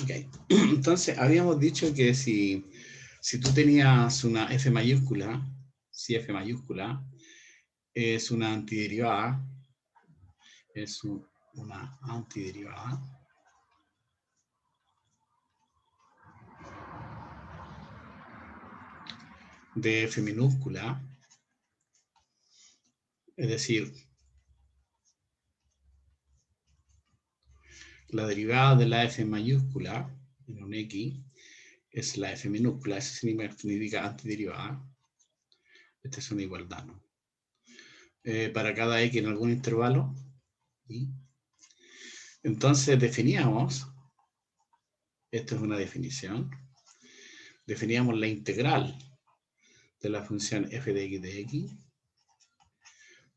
Ok, entonces habíamos dicho que si tú tenías una F mayúscula, si F mayúscula es una antiderivada, es una antiderivada de F minúscula, es decir, la derivada de la F mayúscula en un X es la F minúscula, eso significa antiderivada. Esta es una igualdad, ¿no? Para cada X en algún intervalo. ¿Sí? Entonces definíamos, esto es una definición, definíamos la integral de la función f de x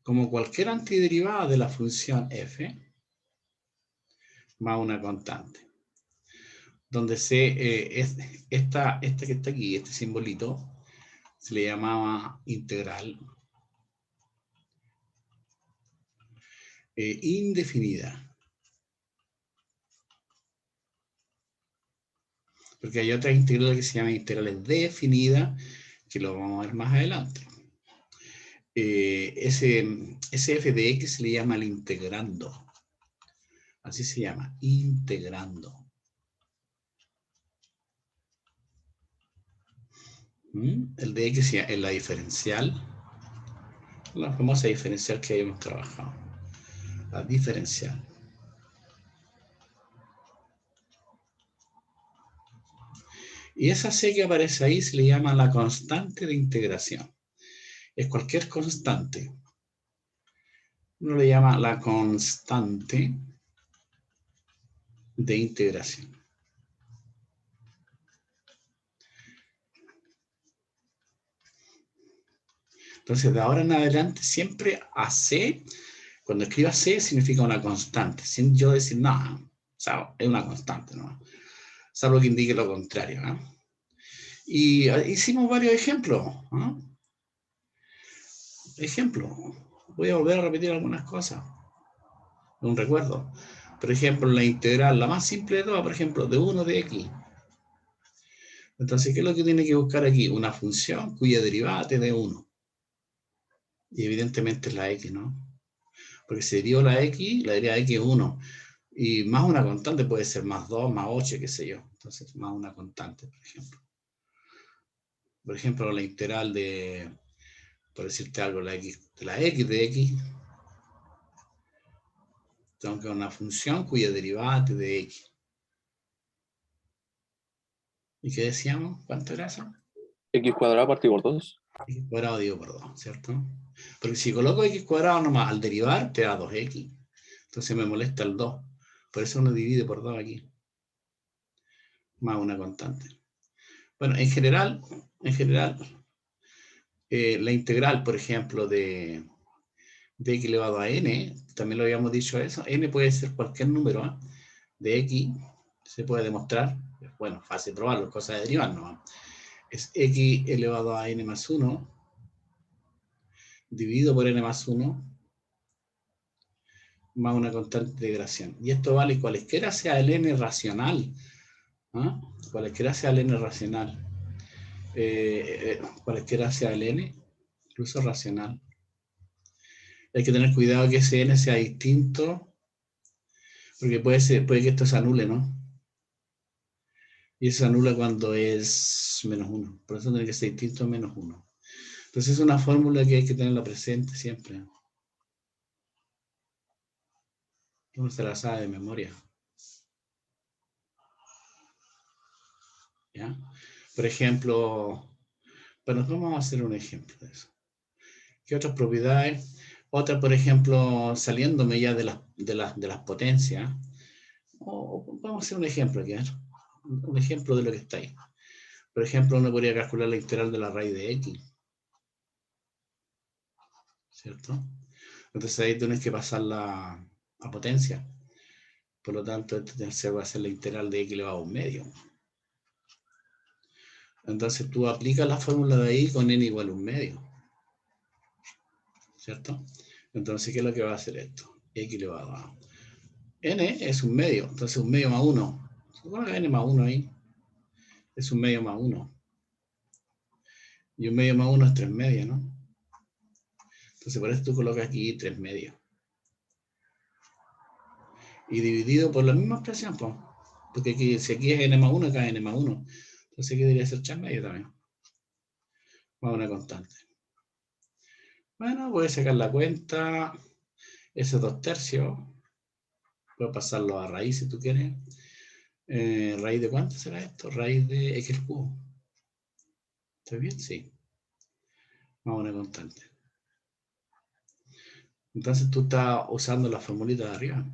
como cualquier antiderivada de la función f más una constante. Donde esta que está aquí, este simbolito, se le llamaba integral indefinida. Porque hay otras integrales que se llaman integrales definidas, que lo vamos a ver más adelante. Ese f de x se le llama el integrando. Así se llama, integrando. El de x es la diferencial, la famosa diferencial que hemos trabajado. La diferencial. Y esa c que aparece ahí se le llama la constante de integración. Es cualquier constante. Uno le llama la constante de integración. Entonces, de ahora en adelante, siempre a c, cuando escriba c, significa una constante, sin yo decir nada. O sea, es una constante, ¿no? Salvo que indique lo contrario, ¿no? Y hicimos varios ejemplos, ¿no? Ejemplo, voy a volver a repetir algunas cosas. Un recuerdo. Por ejemplo, la integral, la más simple de todas, por ejemplo, de 1 de x. Entonces, ¿qué es lo que tiene que buscar aquí? Una función cuya derivada te dé 1. Y evidentemente es la x, ¿no? Porque si derivo la x, la derivada de x es 1. Y más una constante puede ser más 2, más 8, qué sé yo. Entonces, más una constante, por ejemplo. Por ejemplo, la integral de, por decirte algo, la x de x, tengo que una función cuya derivada te dé x. ¿Y qué decíamos? ¿Cuánto era eso? X cuadrado partido por 2. X cuadrado dividido por 2, ¿cierto? Porque si coloco x cuadrado nomás al derivar, te da 2x. Entonces me molesta el 2. Por eso uno divide por 2 aquí. Más una constante. Bueno, en general, la integral, por ejemplo, de x elevado a n, también lo habíamos dicho eso, n puede ser cualquier número, ¿eh? De x, se puede demostrar, bueno, fácil probarlo, es cosa de derivar nomás. Es x elevado a n más 1, dividido por n más 1, más una constante de integración. Y esto vale cualesquiera sea el n racional, ¿eh? Cualesquiera sea el n racional, cualesquiera sea el n, incluso racional. Hay que tener cuidado que ese n sea distinto, porque puede que esto se anule, ¿no? Y eso se anula cuando es menos 1. Por eso tiene que ser distinto a menos 1. Entonces es una fórmula que hay que tenerla presente siempre. Uno se la sabe de memoria. ¿Ya? Por ejemplo, bueno, vamos a hacer un ejemplo de eso. ¿Qué otras propiedades? Otra, por ejemplo, saliéndome ya de las potencias. Vamos a hacer un ejemplo aquí, ¿eh? Un ejemplo de lo que está ahí. Por ejemplo, uno podría calcular la integral de la raíz de x. ¿Cierto? Entonces ahí tienes que pasarla a potencia. Por lo tanto, este va a ser la integral de x elevado a un medio. Entonces tú aplicas la fórmula de ahí con n igual a un medio. ¿Cierto? Entonces, ¿qué es lo que va a hacer esto? X elevado a n es un medio. Entonces, un medio más 1. Supone que hay n más 1 ahí. Es un medio más 1. Y un medio más 1 es 3 medios, ¿no? Entonces por eso tú colocas aquí 3 medios. Y dividido por la misma expresión, pues. Porque aquí, si aquí es n más 1, acá es n más 1. Entonces aquí debería ser 3 medios también. Vamos a una constante. Bueno, voy a sacar la cuenta. Ese 2/3. Puedo pasarlo a raíz si tú quieres. ¿Raíz de cuánto será esto? Raíz de x al cubo. ¿Está bien? Sí. Vamos a una constante. Entonces tú estás usando la formulita de arriba.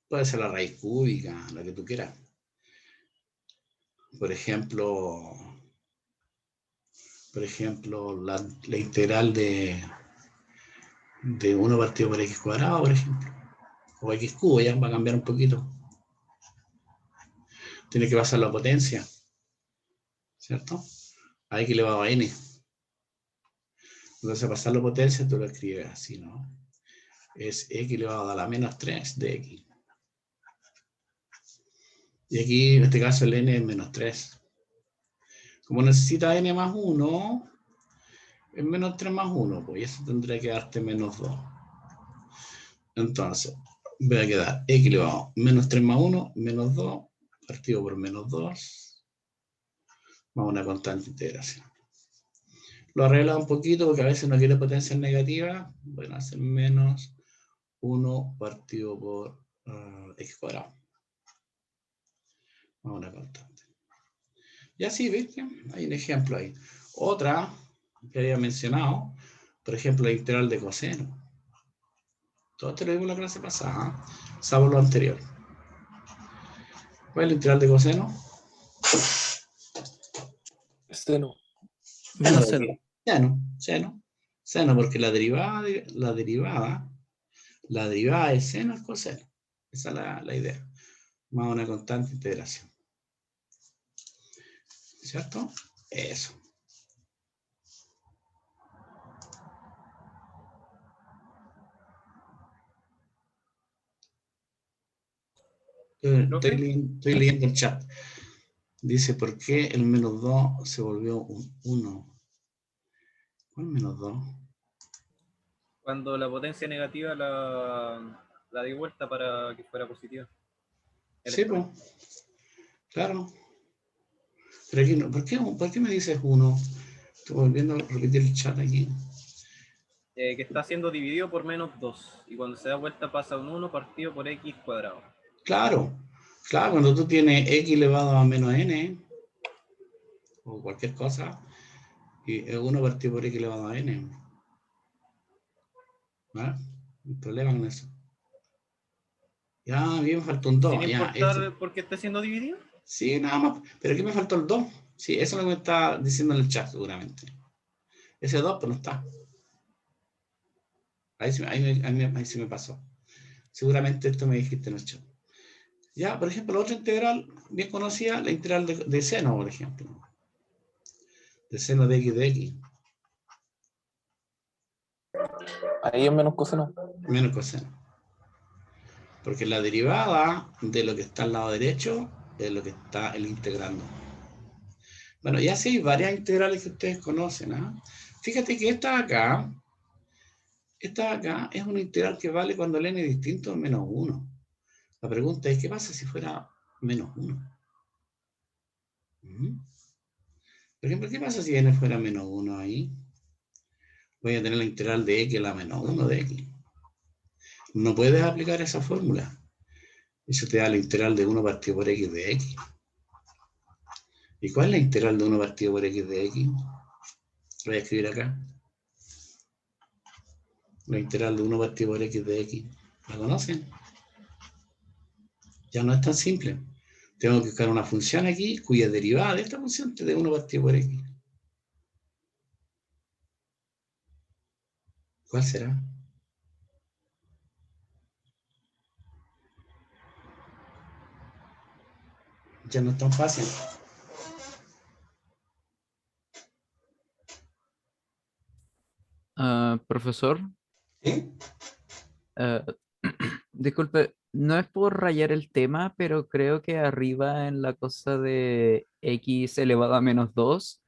Puede ser la raíz cúbica, la que tú quieras. Por ejemplo, la integral de 1 partido por x cuadrado, por ejemplo. O x cubo, ya va a cambiar un poquito. Tiene que pasar la potencia, ¿cierto? A x elevado a n. Entonces, pasar la potencia, tú lo escribes así, ¿no? Es x elevado a la menos 3 de x. Y aquí, en este caso, el n es menos 3. Como necesita n más 1, es menos 3 más 1, pues eso tendría que darte menos 2. Entonces, voy a quedar x elevado a menos 3 más 1, menos 2, partido por menos 2. Vamos a una constante integración. Lo arregla un poquito porque a veces no quiere potencias negativas. Bueno, hacer menos 1 partido por x cuadrado. Vamos a una constante. Y así, ¿viste? Hay un ejemplo ahí. Otra que había mencionado, por ejemplo, la integral de coseno. Todo te lo digo en la clase pasada, salvo lo anterior. ¿Cuál es la integral de coseno? Seno. Menos seno. Seno, porque la derivada es seno al coseno. Esa es la idea. Más una constante integración. ¿Cierto? Eso. Estoy leyendo el chat. Dice, ¿por qué el menos 2 se volvió un 1? ¿Cuál menos 2? Cuando la potencia negativa la di vuelta para que fuera positiva. Sí, pues. Claro. Pero aquí no. ¿Por qué me dices 1? Estoy volviendo a repetir el chat aquí. Que está siendo dividido por menos 2. Y cuando se da vuelta pasa un 1 partido por x cuadrado. Claro, cuando tú tienes x elevado a menos n, o cualquier cosa, y es 1 partido por x elevado a n. ¿Vale? No hay problema con eso. Ya, a mí me faltó un 2. Sin Ya, importar por qué está siendo dividido. Sí, nada más. Pero aquí me faltó el 2. Sí, eso es lo que me está diciendo en el chat, seguramente. Ese 2, pero no está. Ahí sí me pasó. Seguramente esto me dijiste en el chat. Ya, por ejemplo, la otra integral bien conocida, la integral de seno, por ejemplo. De seno de x. Ahí es menos coseno. Menos coseno. Porque la derivada de lo que está al lado derecho es lo que está el integrando. Bueno, ya sí hay varias integrales que ustedes conocen. ¿Ah? Fíjate que esta de acá es una integral que vale cuando el n es distinto a menos 1. La pregunta es, ¿qué pasa si fuera menos 1? Por ejemplo, ¿qué pasa si n fuera menos 1 ahí? Voy a tener la integral de x a la menos 1 de x. No puedes aplicar esa fórmula. Eso te da la integral de 1 partido por x de x. ¿Y cuál es la integral de 1 partido por x de x? Lo voy a escribir acá. La integral de 1 partido por x de x. ¿La conocen? Ya no es tan simple. Tengo que buscar una función aquí cuya derivada de esta función te dé 1 partido por x. ¿Cuál será? Ya no es tan fácil. Profesor, ¿Sí? disculpe, no es por rayar el tema, pero creo que arriba en la cosa de x elevado a -2,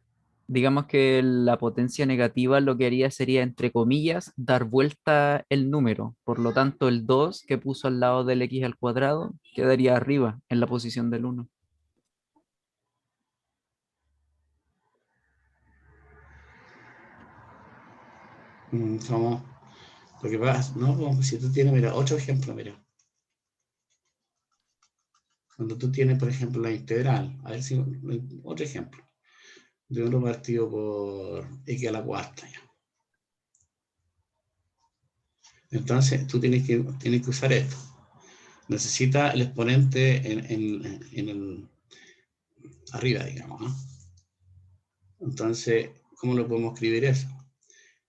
digamos que la potencia negativa lo que haría sería, entre comillas, dar vuelta el número. Por lo tanto, el 2 que puso al lado del x al cuadrado quedaría arriba, en la posición del 1. Como, lo que pasa, ¿no? Como si tú tienes, mira, otro ejemplo, mira. Cuando tú tienes, por ejemplo, la integral, a ver si, otro ejemplo, de 1 partido por x a la cuarta. Ya. Entonces, tú tienes que usar esto. Necesita el exponente en el arriba, digamos, ¿no? Entonces, ¿cómo lo podemos escribir eso?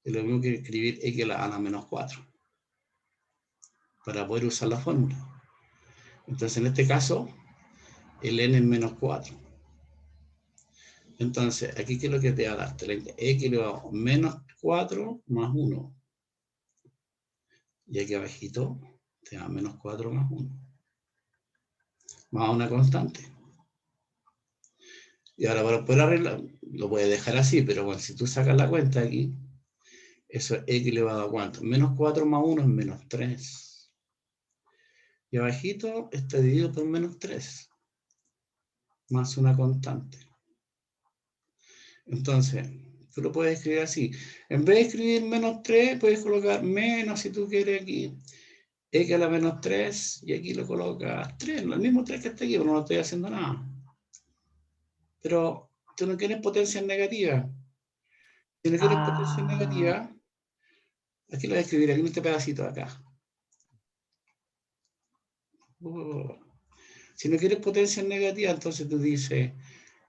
Es lo mismo que escribir x a la menos 4 para poder usar la fórmula. Entonces, en este caso, el n es menos 4. Entonces, aquí, ¿qué es lo que te va a dar? X elevado a menos 4 más 1. Y aquí abajito te da menos 4 más 1. Más una constante. Y ahora para poder arreglar, lo puedes dejar así, pero bueno, si tú sacas la cuenta aquí, eso es x elevado a ¿cuánto? Menos 4 más 1 es menos 3. Y abajito está dividido por menos 3. Más una constante. Entonces, tú lo puedes escribir así. En vez de escribir menos 3, puedes colocar menos si tú quieres aquí. X a la menos 3, y aquí lo colocas 3, el mismo 3 que está aquí, pero no estoy haciendo nada. Pero tú no quieres potencia negativa. Si no quieres potencia negativa, aquí lo voy a escribir, aquí en este pedacito de acá. Si no quieres potencia negativa, entonces tú dices,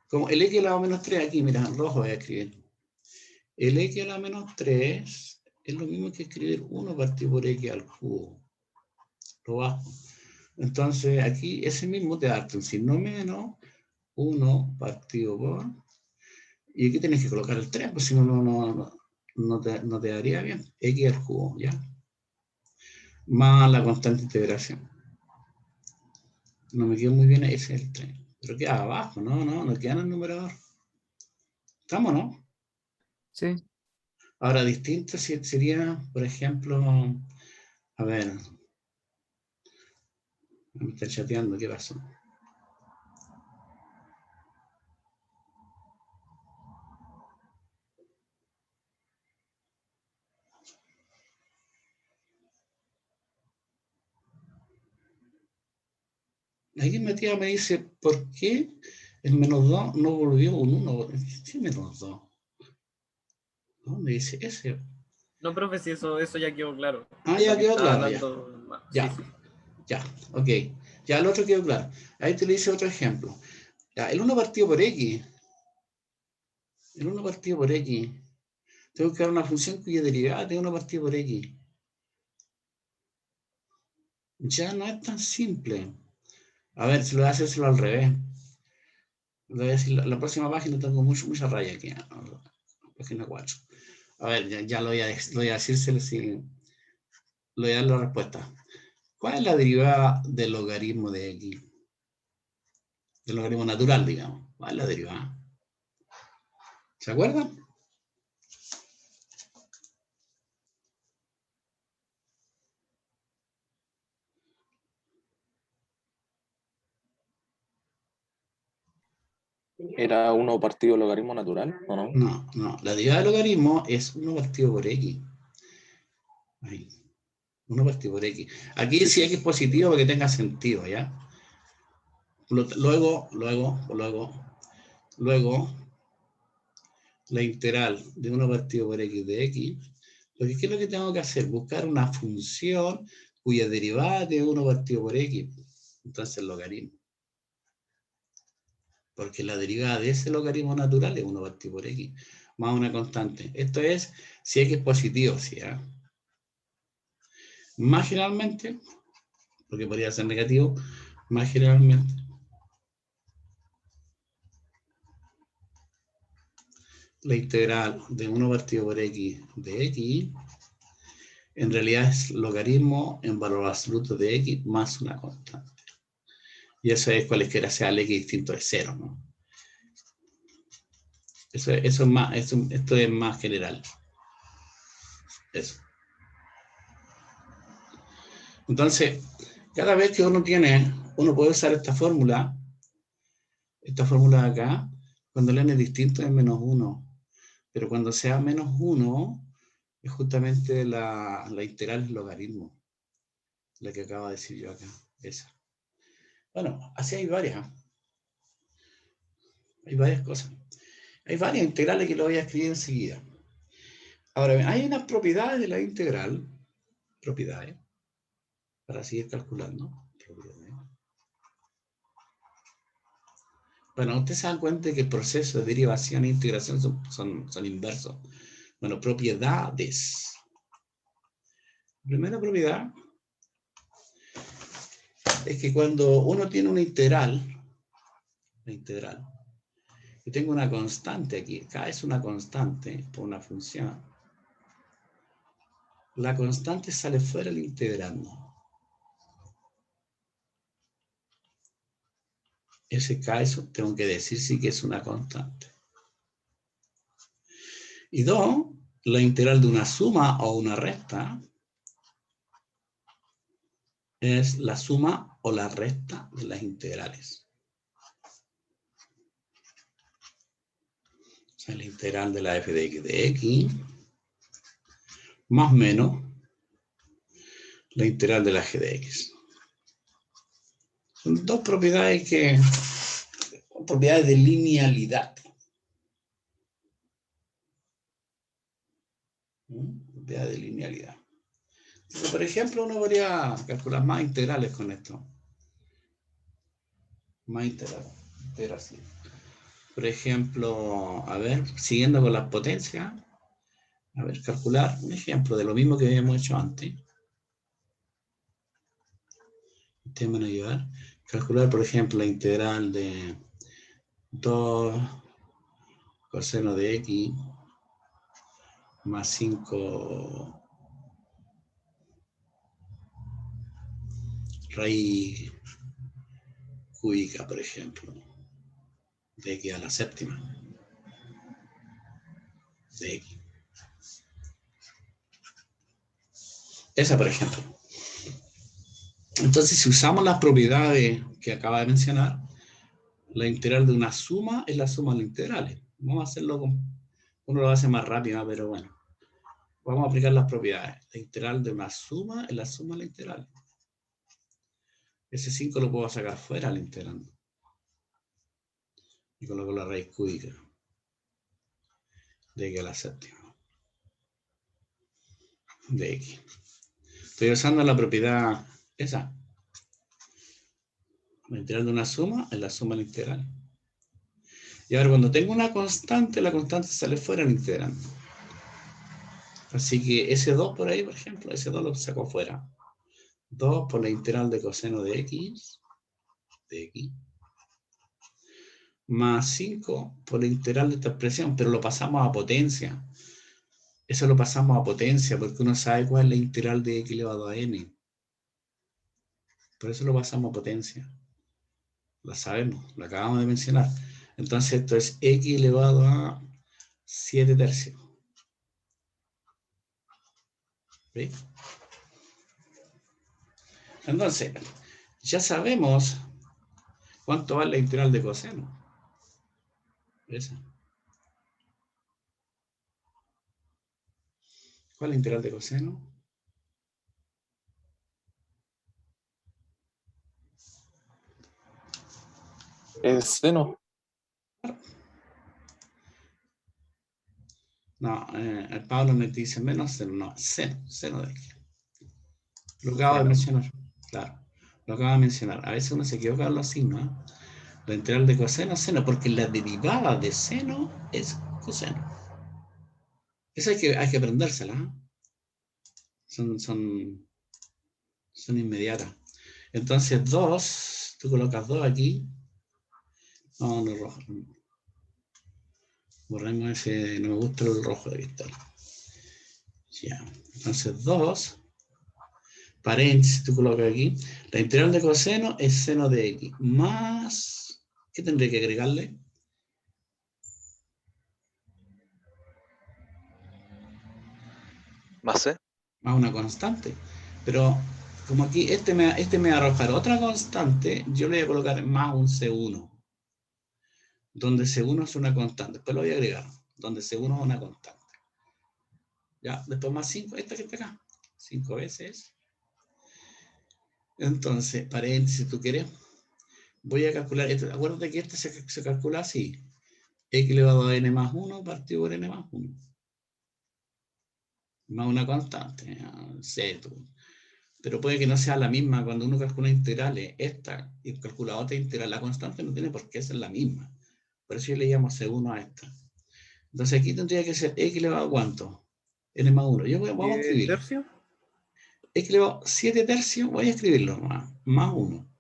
como el x a la menos 3, aquí, mira, en rojo voy a escribir. El x a la menos 3 es lo mismo que escribir 1 partido por x al cubo. Lo bajo. Entonces, aquí ese mismo te da un signo menos 1 partido por... Y aquí tienes que colocar el 3, pues si no, no te daría bien. X al cubo, ¿ya? Más la constante integración. No me quedó muy bien, ese es el 3. Pero queda abajo, no queda en el numerador. ¿Estamos, no? Sí. Ahora, distinto sería, por ejemplo, a ver, me está chateando, ¿qué pasó? Aquí Matías me dice, ¿por qué el menos 2 no volvió un 1? ¿Qué menos 2? ¿Dónde dice ese? No, profe, si eso ya quedó claro. Ah, De lo ya que quedó estaba claro, ya. hablando. Ya, Sí. ya, ok. Ya el otro quedó claro. Ahí te le hice otro ejemplo. Ya, el 1 partido por x. El 1 partido por x. Tengo que dar una función cuya derivada de 1 partido por x. Ya no es tan simple. A ver, si lo voy a hacerlo al revés. Lo voy a decir, la próxima página tengo mucha raya aquí. Página 4. A ver, ya lo voy a decírselo si le voy a dar la respuesta. ¿Cuál es la derivada del logaritmo de x? Del logaritmo natural, digamos. ¿Cuál es la derivada? ¿Se acuerdan? ¿Era 1 partido logaritmo natural o no? No. La derivada del logaritmo es 1 partido por x. Ahí. 1 partido por x. Aquí sí x es positivo para que tenga sentido, ¿ya? Luego, la integral de 1 partido por x de x, porque ¿qué es lo que tengo que hacer? Buscar una función cuya derivada de 1 partido por x. Entonces el logaritmo. Porque la derivada de ese logaritmo natural es 1 partido por x, más una constante. Esto es si x es positivo, ¿sí? Más generalmente, porque podría ser negativo, más generalmente, la integral de 1 partido por x de x en realidad es logaritmo en valor absoluto de x más una constante. Y eso es cualesquiera sea el x distinto de 0, ¿no? Eso es más, esto es más general. Eso. Entonces, cada vez que uno puede usar esta fórmula de acá, cuando el n es distinto es menos 1. Pero cuando sea menos 1, es justamente la integral del logaritmo. La que acabo de decir yo acá. Esa. Bueno, así hay varias. Hay varias cosas. Hay varias integrales que lo voy a escribir enseguida. Ahora bien, hay unas propiedades de la integral. Propiedades. Para seguir calculando. Propiedades. Bueno, ustedes se dan cuenta que el proceso de derivación e integración son inversos. Bueno, propiedades. Primera propiedad es que cuando uno tiene una integral, y tengo una constante aquí, K es una constante por una función, la constante sale fuera del integrando. Ese K, eso tengo que decir sí que es una constante. Y dos, la integral de una suma o una resta es la suma o la resta de las integrales. O sea, la integral de la f de x más menos la integral de la g de x. Son dos propiedades propiedades de linealidad. Propiedades de linealidad. Entonces, por ejemplo, uno podría calcular más integrales con esto. Más integrales. Por ejemplo, a ver, siguiendo con las potencias, a ver, calcular un ejemplo de lo mismo que habíamos hecho antes. Ustedes me van a ayudar. Calcular, por ejemplo, la integral de 2 coseno de x más 5 raíz cúbica, por ejemplo, de x a la séptima de x. Esa, por ejemplo. Entonces, si usamos las propiedades que acaba de mencionar, la integral de una suma es la suma de las integrales. Vamos a hacerlo uno lo hace más rápido, pero bueno. Vamos a aplicar las propiedades. La integral de una suma es la suma de las integrales. Ese 5 lo puedo sacar fuera al integrando. Y coloco la raíz cúbica de x a la séptima de x. Estoy usando la propiedad esa. La integral de una suma es la suma de la integral. Y ahora cuando tengo una constante, la constante sale fuera del integrando. Así que ese 2 por ahí, por ejemplo, ese 2 lo saco fuera. 2 por la integral de coseno de x, más 5 por la integral de esta expresión, pero lo pasamos a potencia. Eso lo pasamos a potencia, porque uno sabe cuál es la integral de x elevado a n. Por eso lo pasamos a potencia. La sabemos, lo acabamos de mencionar. Entonces esto es x elevado a 7 tercios. ¿Sí? Entonces, ya sabemos cuánto vale la integral de coseno. Esa. ¿Cuál es la integral de coseno? Es seno. No, el Pablo me dice menos seno, no, seno de x. Lo acabo de mencionar, claro. Lo acabo de mencionar. A veces uno se equivoca en los signos. La integral de coseno, seno, porque la derivada de seno es coseno. Eso hay que aprendérsela. Son inmediatas. Entonces 2, tú colocas 2 aquí. No rojo. Borremos ese, no me gusta el rojo de cristal. Ya, entonces 2, paréntesis, tú colocas aquí, la integral de coseno es seno de x, más, ¿qué tendré que agregarle? Más C. Más una constante. Pero como aquí este me va a arrojar otra constante, yo le voy a colocar más un C1, donde C1 es una constante. Después lo voy a agregar, donde C1 es una constante. Ya, después más 5, esta que está acá, 5 veces. Entonces, paréntesis, tú quieres, voy a calcular esto. Acuérdate que este se calcula así. X elevado a n más 1 partido por n más 1. Más una constante, C. Pero puede que no sea la misma cuando uno calcula integrales. Esta y calcula otra integral. La constante no tiene por qué ser la misma. Por eso yo le llamo C1 a esta. Entonces aquí tendría que ser X elevado a ¿cuánto? N más 1. Vamos a escribirlo. ¿Tercio? X elevado a 7 tercios, voy a escribirlo más 1.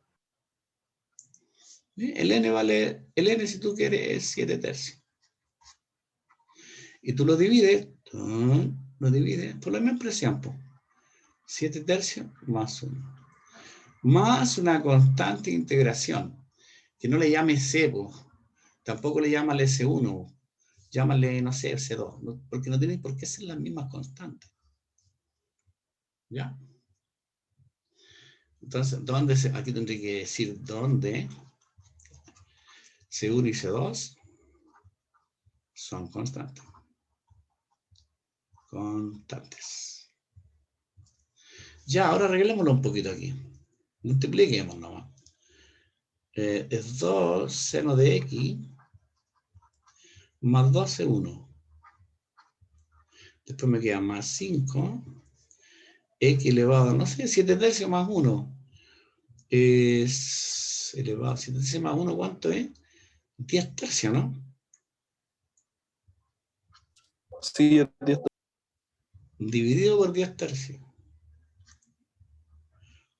El n vale, el n si tú quieres es 7 tercios. Y tú lo divides por la misma expresión. 7 tercios más 1. Más una constante integración. Que no le llame C, tampoco le llama S1, llámale, no sé, C2, porque no tienen por qué ser las mismas constantes. ¿Ya? Entonces, aquí tendría que decir dónde C1 y C2 son constantes. Constantes. Ya, ahora arreglémoslo un poquito aquí. Multipliquemos nomás. Es 2 seno de X más 2 C1. Después me queda más 5. X elevado, no sé, 7 tercios más 1. Es elevado a 7 tercios más 1, ¿cuánto es? 10 tercios, ¿no? Sí, 10. Dividido por 10 tercios.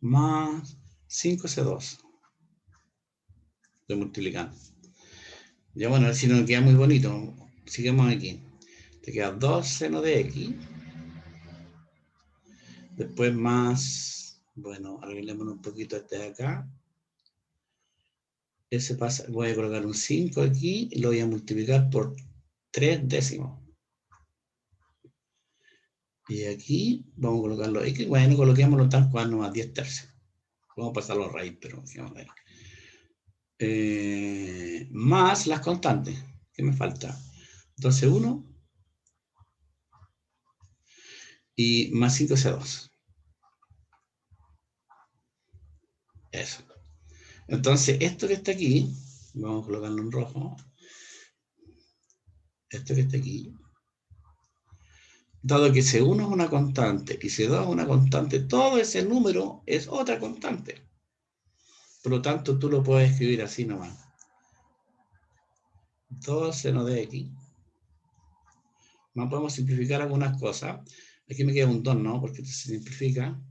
Más 5C2. Estoy multiplicando. Ya bueno, a ver si nos queda muy bonito. Sigamos aquí. Te queda 2 seno de X. Después más, bueno, arreglémonos un poquito este de acá. Ese pasa, voy a colocar un 5 aquí y lo voy a multiplicar por 3 décimos. Y aquí vamos a colocarlo X. Bueno, coloquémoslo tal cual nomás 10 tercios. Vamos a pasarlo a raíz, pero digamos ahí. Más las constantes. ¿Qué me falta? 12,1 y más 5C2. Eso. Entonces, esto que está aquí, vamos a colocarlo en rojo. Esto que está aquí. Dado que C1 es una constante y C2 es una constante, todo ese número es otra constante. Por lo tanto, tú lo puedes escribir así nomás. 2 seno de X. Más podemos simplificar algunas cosas. Aquí me queda un 2, ¿no? Porque esto se simplifica.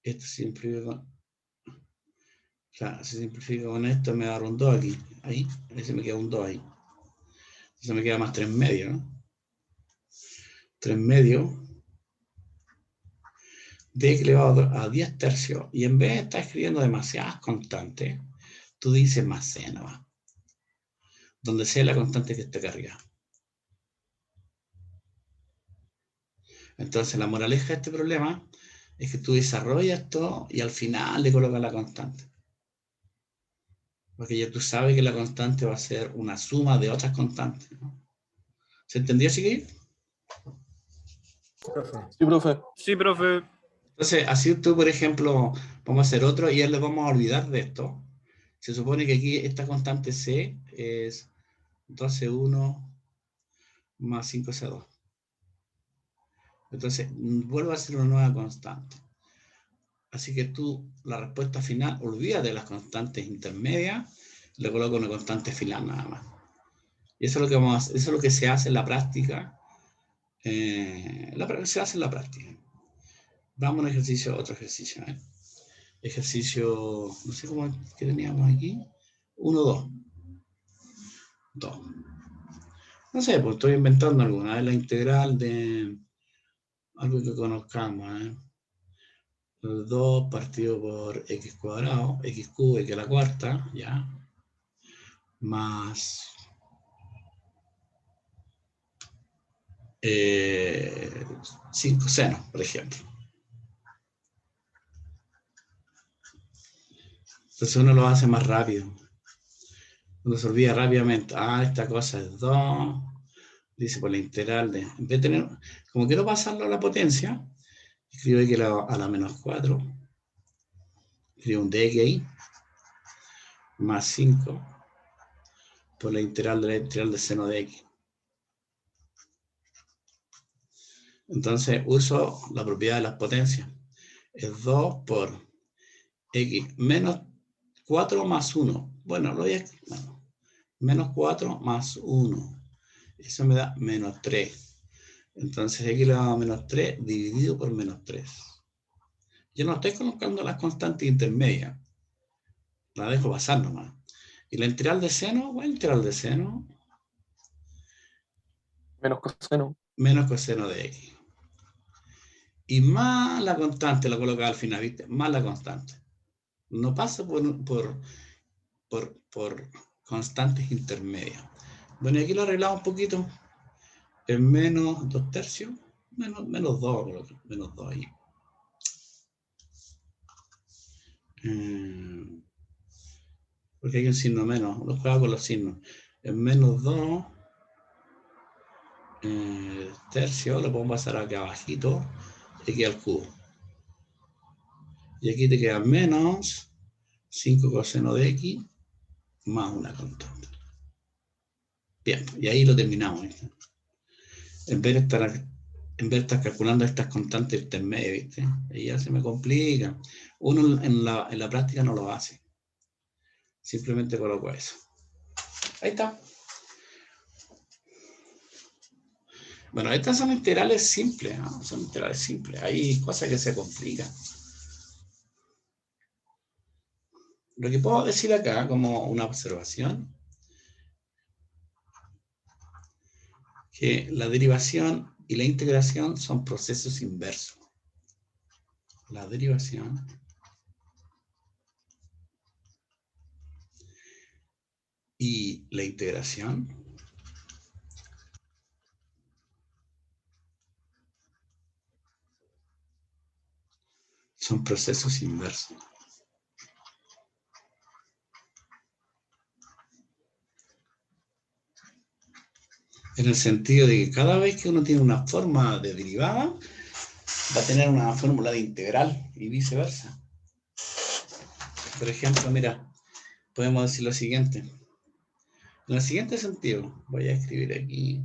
Esto se simplifica con... O sea, se simplifica con esto, me da un 2 aquí. Ahí, se me queda un 2 ahí. Entonces me queda más 3 medio, ¿no? 3 medio de X elevado a 10 tercios. Y en vez de estar escribiendo demasiadas constantes, tú dices más C nomás. Donde sea la constante que esté cargada. Entonces la moraleja de este problema es que tú desarrollas esto y al final le colocas la constante. Porque ya tú sabes que la constante va a ser una suma de otras constantes, ¿no? ¿Se entendió, Chiquillo? Sí, profe. Sí, profe. Entonces, así tú, por ejemplo, vamos a hacer otro y ya le vamos a olvidar de esto. Se supone que aquí esta constante C es 12,1 más 5C2. Entonces, vuelvo a hacer una nueva constante. Así que tú, la respuesta final, olvídate de las constantes intermedias, le coloco una constante final nada más. Y eso es lo que vamos a hacer, eso es lo que se hace en la práctica. Se hace en la práctica. Vamos a un ejercicio, otro ejercicio. Ejercicio, no sé cómo que teníamos aquí. 1, 2. 2. No sé, pues estoy inventando alguna. Es la integral de algo que conozcamos, ¿eh? 2 partido por x cuadrado, x cubo, x a la cuarta, ya, más 5 senos, por ejemplo. Entonces uno lo hace más rápido. Uno se olvida rápidamente. Ah, esta cosa es 2. Dice por la integral de... En vez de tener... Como quiero pasarlo a la potencia, escribo x a la menos 4. Escribo un dx ahí. Más 5. Por la integral del seno de x. Entonces uso la propiedad de las potencias. Es 2 por x menos 4 más 1. Bueno, lo voy a... Bueno, menos 4 más 1. Eso me da menos 3. Entonces x elevado a menos 3 dividido por menos 3. Yo no estoy colocando las constantes intermedias. La dejo pasar nomás. Y la integral de seno, bueno, integral de seno, Menos coseno. menos coseno de x. Y más la constante, la colocaba al final, ¿viste? Más la constante. No pasa por constantes intermedias. Bueno, y aquí lo arreglamos un poquito. Es menos 2 tercios. Menos 2, menos 2 ahí. Porque hay un signo menos. Uno juega con los signos. Es menos 2 tercios. Lo podemos pasar aquí abajito. X al cubo. Y aquí te queda menos 5 coseno de x más una constante. Bien, y ahí lo terminamos. ¿Viste? En vez de estar calculando estas constantes intermedias, ¿viste? Ahí ya se me complica. Uno en la práctica no lo hace. Simplemente coloco eso. Ahí está. Bueno, estas son integrales simples, ¿no? Son integrales simples. Hay cosas que se complican. Lo que puedo decir acá como una observación, que la derivación y la integración son procesos inversos. La derivación y la integración son procesos inversos. En el sentido de que cada vez que uno tiene una forma de derivada, va a tener una fórmula de integral y viceversa. Por ejemplo, mira, podemos decir lo siguiente. En el siguiente sentido, voy a escribir aquí,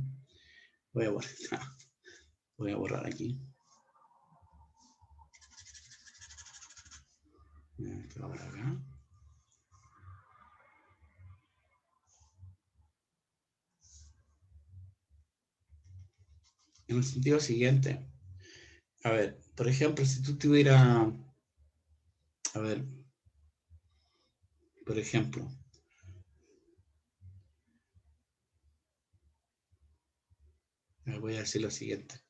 voy a borrar aquí. Esto va acá. En el sentido siguiente, a ver, por ejemplo, si tú tuvieras, a ver, por ejemplo, voy a decir lo siguiente.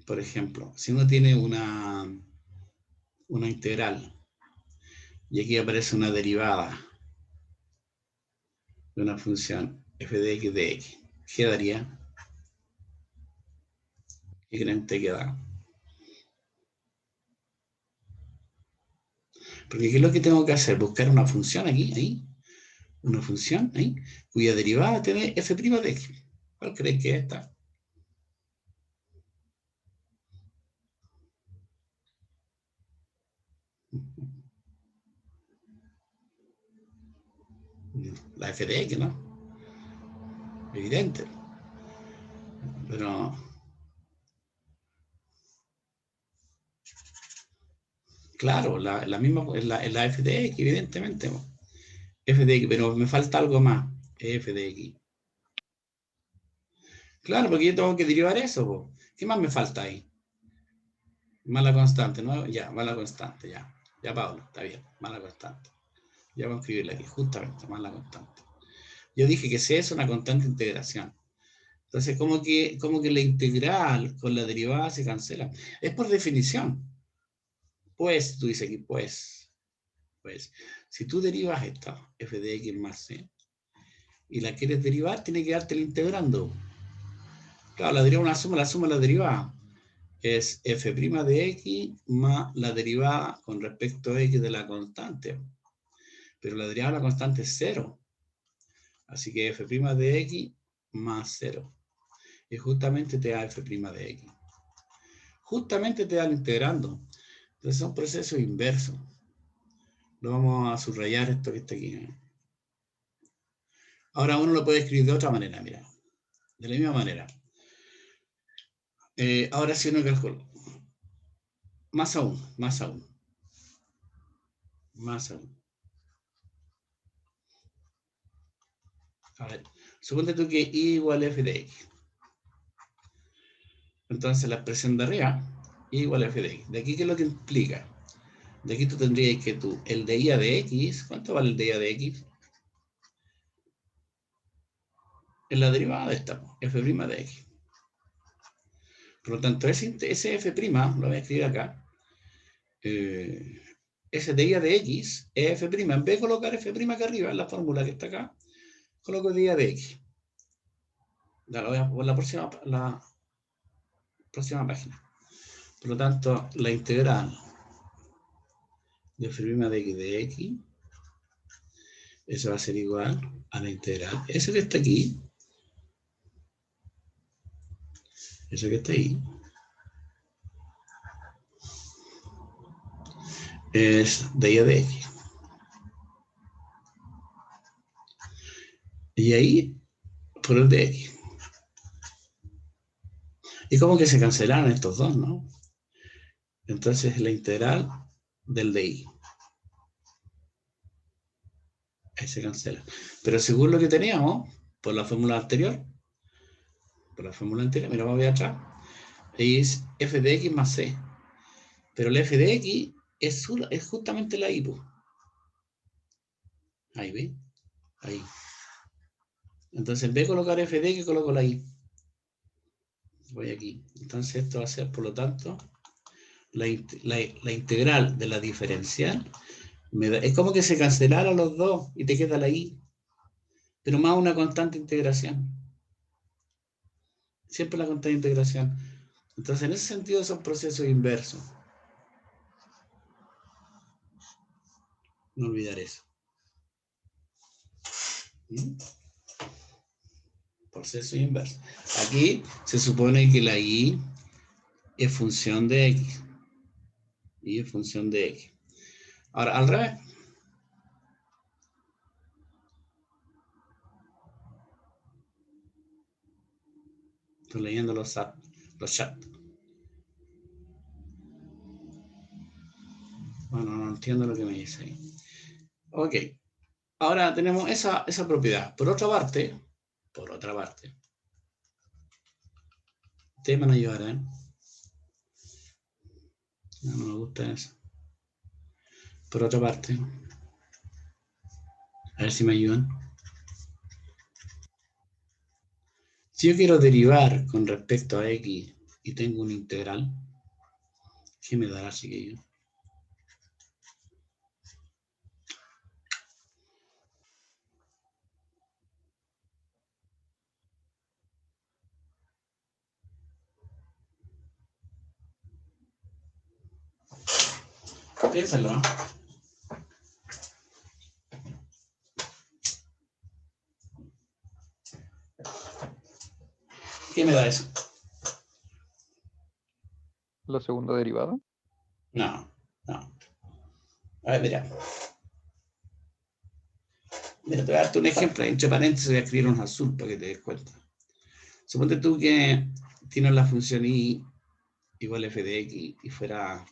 Por ejemplo, si uno tiene una integral y aquí aparece una derivada de una función f de x, ¿qué daría? ¿Qué creen ustedes que da? Porque ¿qué es lo que tengo que hacer? Buscar una función aquí, ahí, una función ahí, cuya derivada tiene f' de x. ¿Cuál creen que es esta? La f de x, ¿no? Evidente. Pero, claro, la misma es la f de x, evidentemente. F de x, pero me falta algo más. F de x. Claro, porque yo tengo que derivar eso, po. ¿Qué más me falta ahí? Más la constante, ¿no? Ya, más la constante, ya. Ya, Pablo, está bien, más la constante. Ya voy a escribirla aquí, justamente, más la constante. Yo dije que C es una constante de integración. Entonces, como que la integral con la derivada se cancela. Es por definición. Pues, tú dices aquí, pues, si tú derivas esta, f de x más c, y la quieres derivar, tiene que darte el integrando. Claro, la derivada es la suma de la derivada. Es f' de x más la derivada con respecto a x de la constante. Pero la derivada de la constante es 0. Así que f' de x más 0. Y justamente te da f' de x. Justamente te da el integrando. Entonces son procesos inversos. Lo vamos a subrayar esto que está aquí. Ahora uno lo puede escribir de otra manera, mira. De la misma manera. Ahora sí uno calcula. Más aún, más aún. Más aún. A ver, suponte tú que y igual a f de x. Entonces la expresión de arriba, y igual a f de x. De aquí, ¿qué es lo que implica? De aquí tú tendrías que el de y a de x, ¿cuánto vale el de y a de x? En la derivada de esta, f' de x. Por lo tanto, ese f', lo voy a escribir acá, ese de y a de x es f'. En vez de colocar f' acá arriba, en la fórmula que está acá, coloco de y a de x. Ya lo voy a por la próxima página. Por lo tanto, la integral de f' de x de x, eso va a ser igual a la integral. Eso que está aquí, eso que está ahí, es de y a de x. Y ahí, por el de x. Y como que se cancelaron estos dos, ¿no? Entonces la integral del de y. Ahí se cancela. Pero según lo que teníamos, por la fórmula anterior, mira, vamos a ver atrás, ahí es f de x más c. Pero el f de x es justamente la y. Ahí, ¿ve? Ahí. Entonces, en vez de colocar f de x, coloco la y. Voy aquí. Entonces, esto va a ser, por lo tanto, la integral de la diferencial. Es como que se cancelaron los dos y te queda la y. Pero más una constante integración. Siempre la constante integración. Entonces, en ese sentido, son procesos inversos. No olvidar eso. ¿Mm? Proceso inverso. Aquí se supone que la y es función de x. Y es función de x. Ahora, al revés. Estoy leyendo los chats. Bueno, no entiendo lo que me dice ahí. Ok. Ahora tenemos esa propiedad. Por otra parte, ustedes me van a ayudar, ¿eh? No me gusta eso. Por otra parte, a ver si me ayudan. Si yo quiero derivar con respecto a x y tengo una integral, ¿qué me dará, chiquillo? Piénsalo, ¿no? ¿Qué me da eso? La segunda derivada. No. A ver, mira. Mira, te voy a darte un ejemplo. Entre paréntesis voy a escribir un azul para que te des cuenta. Suponte tú que tienes la función y igual a f de x y fuera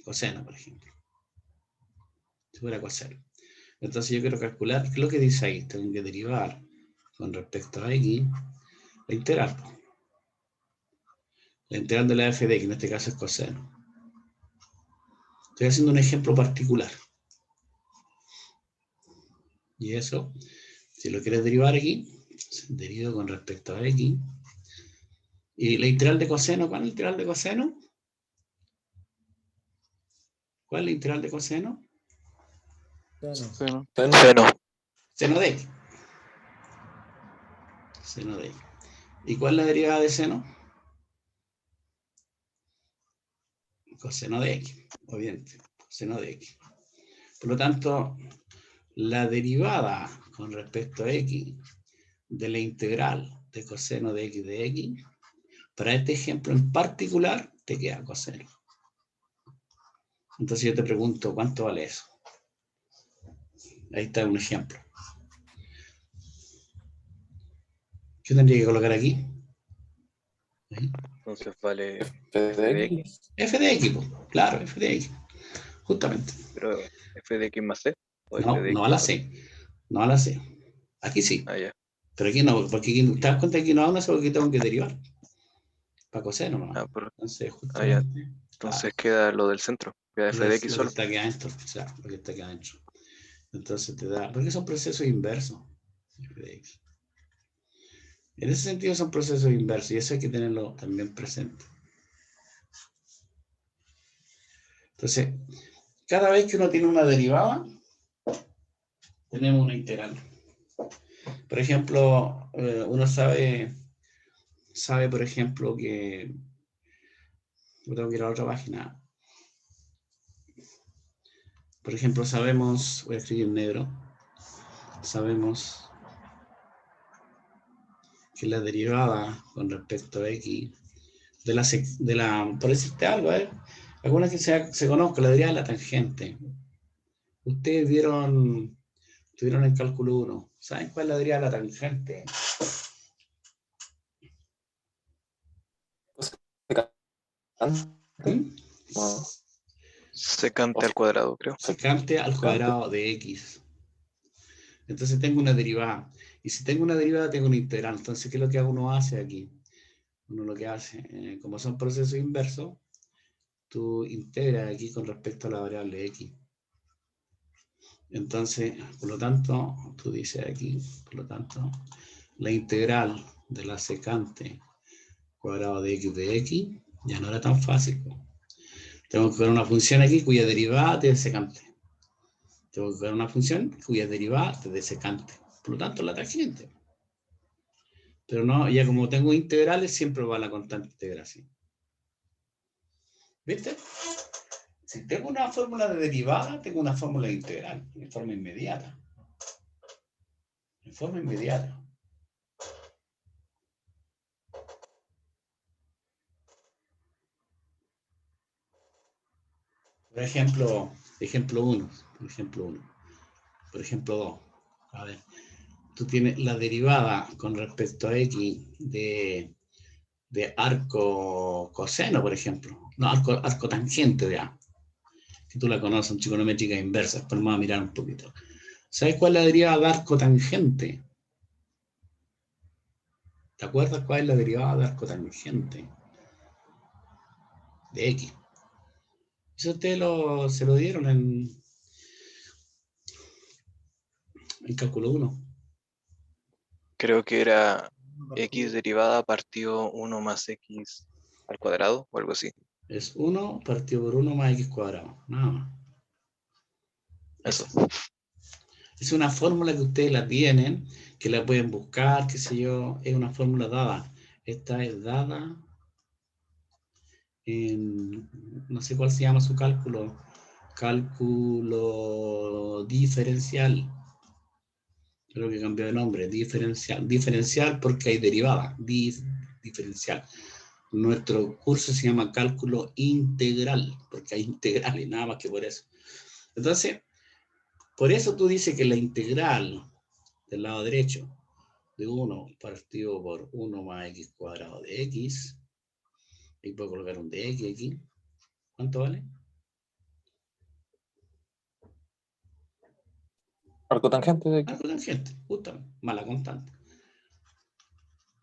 coseno, por ejemplo. Si fuera coseno. Entonces yo quiero calcular, ¿qué es lo que dice ahí? Tengo que derivar con respecto a x la integral. La integral de la f de x, en este caso es coseno. Estoy haciendo un ejemplo particular. Y eso, si lo quieres derivar aquí, derivo con respecto a x. ¿Y la integral de coseno? ¿Cuál es la integral de coseno? ¿Cuál es la integral de coseno? Seno. Seno. Seno de x. Seno de x. ¿Y cuál es la derivada de seno? Coseno de x, obviamente. Coseno de x. Por lo tanto, la derivada con respecto a x de la integral de coseno de x, para este ejemplo en particular, te queda coseno. Entonces yo te pregunto, ¿cuánto vale eso? Ahí está un ejemplo. ¿Qué tendría que colocar aquí? ¿Ahí? Entonces vale f de x. F de x, claro, f de x. Justamente. Pero f de x más c. O f No, de x no a la más C. No a la C. Aquí sí. Ah, ya. Pero aquí no, porque aquí, te das cuenta que aquí no a una, solo que tengo que derivar. Para coseno, ¿no? Ah, pero, Entonces, ya. justamente. Entonces queda lo del centro. Queda f de x Lo solo. que está aquí adentro. O sea, lo que está aquí adentro. Entonces te da. Porque son procesos inversos. F de x. En ese sentido son procesos inversos. Y eso hay que tenerlo también presente. Entonces, cada vez que uno tiene una derivada, tenemos una integral. Por ejemplo, uno sabe, por ejemplo, que... Yo tengo que ir a la otra página. Por ejemplo, sabemos, voy a escribir en negro, sabemos que la derivada con respecto a x por decirte algo, alguna que se conozca, la derivada de la tangente. Ustedes tuvieron en cálculo 1. ¿Saben cuál es la derivada de la tangente? ¿Mm? Secante al cuadrado, creo. Secante al cuadrado de x. Entonces tengo una derivada. Y si tengo una derivada, tengo una integral. Entonces, ¿qué es lo que uno hace aquí? Uno lo que hace, como son procesos inversos, tú integras aquí con respecto a la variable x. Entonces, por lo tanto, tú dices aquí, por lo tanto, la integral de la secante cuadrado de x ya no era tan fácil. Tengo que ver una función aquí cuya derivada es de secante. Tengo que ver una función cuya derivada es de secante. Por lo tanto, la tangente. Pero no, ya como tengo integrales, siempre va a la constante integración. ¿Viste? Si tengo una fórmula de derivada, tengo una fórmula de integral, en forma inmediata. En forma inmediata. Por ejemplo 1, por ejemplo 2. A ver, tú tienes la derivada con respecto a x de arco coseno, por ejemplo. No, arco tangente, ya. Que tú la conoces en trigonométrica inversa, después vamos a mirar un poquito. ¿Sabes cuál es la derivada de arco tangente? ¿Te acuerdas cuál es la derivada de arco tangente? De x. Eso ustedes se lo dieron en cálculo 1. Creo que era x derivada partido 1 más x al cuadrado o algo así. Es 1 partido por 1 más x cuadrado. Nada más. Eso. Es una fórmula que ustedes la tienen, que la pueden buscar, qué sé yo. Es una fórmula dada. Esta es dada en, no sé cuál se llama su cálculo. Cálculo diferencial. Creo que cambió de nombre. Diferencial porque hay derivada. Diferencial. Nuestro curso se llama cálculo integral, porque hay integrales, nada más que por eso. Entonces, por eso tú dices que la integral del lado derecho de 1 partido por 1 más x cuadrado de x, y puedo colocar un de x aquí. ¿Cuánto vale? Arco tangente de x. Arco tangente, justamente, más la constante.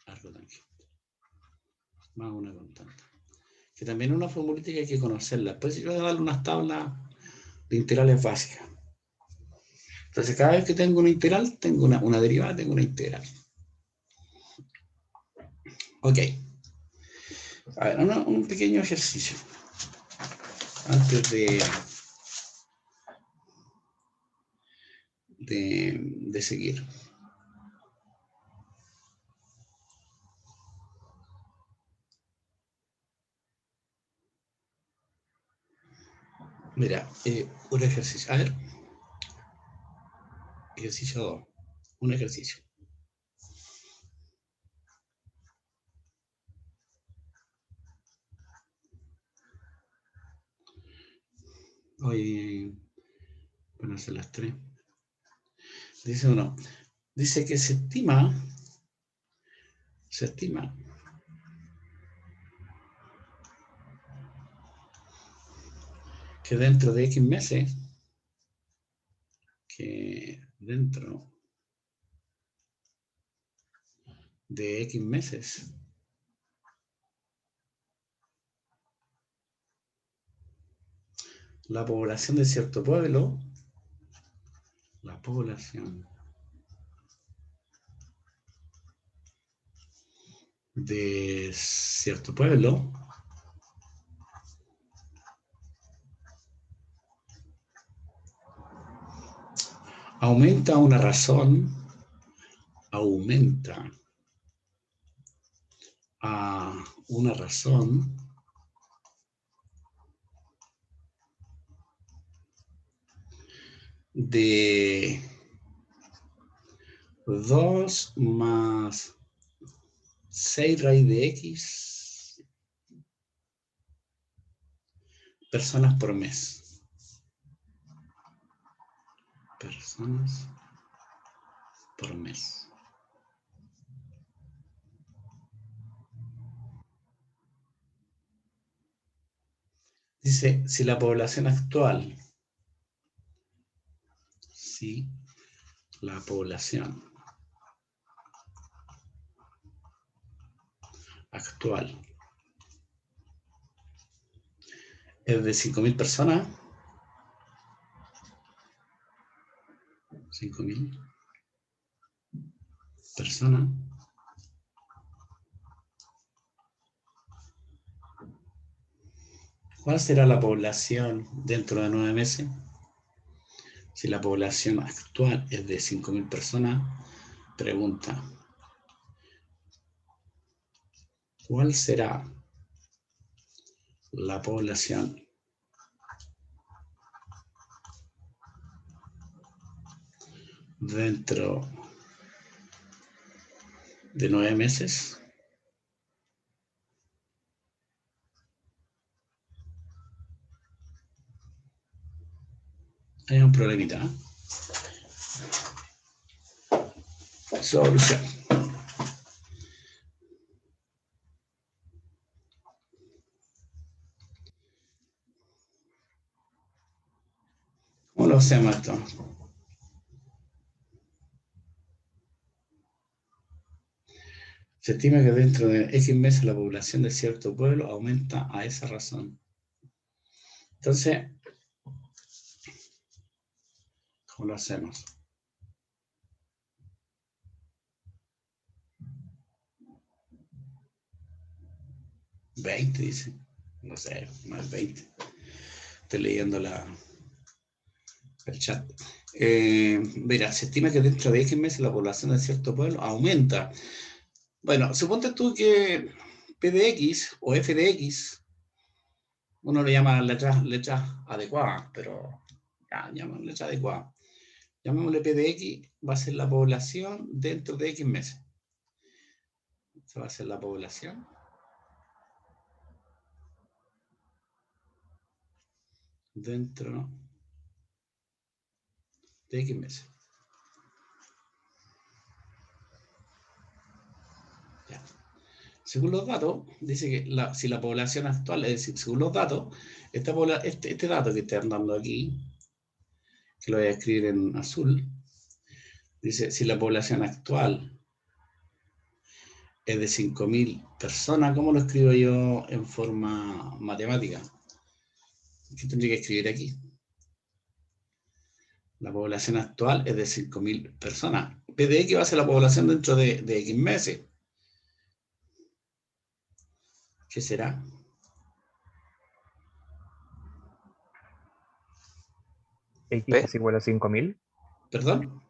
Arco tangente. Más una constante. Que también es una formulita que hay que conocerla. Después yo voy a darle unas tablas de integrales básicas. Entonces, cada vez que tengo una integral, tengo una derivada, tengo una integral. Ok. A ver, un pequeño ejercicio. Antes de seguir. Mira, un ejercicio. A ver. Ejercicio 2. Un ejercicio. Hoy van a ser las 3. Dice uno. Dice que se estima que dentro de X meses, la población de cierto pueblo, aumenta una razón, de 2 más 6 raíz de X personas por mes. Dice, si la población actual, es de 5.000 personas, 5.000 personas, ¿cuál será la población dentro de 9 meses? Si la población actual es de 5.000 personas, pregunta, ¿cuál será la población dentro de 9 meses? Hay un problemita, ¿eh? Solución. ¿Cómo lo hacemos esto? Se estima que dentro de X meses la población de cierto pueblo aumenta a esa razón. Entonces, ¿cómo lo hacemos? ¿20 dice? No sé, más 20. Estoy leyendo el chat. Mira, se estima que dentro de X meses la población de cierto pueblo aumenta. Bueno, suponte tú que P de X o F de X, uno le llama letras adecuadas, pero ya, llaman letra adecuada. Llamémosle P de X, va a ser la población dentro de X meses. Esa va a ser la población dentro de X meses. Ya. Según los datos, dice que si la población actual, es decir, según los datos, este dato que están dando aquí, que lo voy a escribir en azul, dice, si la población actual es de 5.000 personas, ¿cómo lo escribo yo en forma matemática? ¿Qué tendría que escribir aquí? La población actual es de 5.000 personas. P de X va a ser la población dentro de X meses. ¿Qué será? X P. es igual a 5000. ¿Perdón?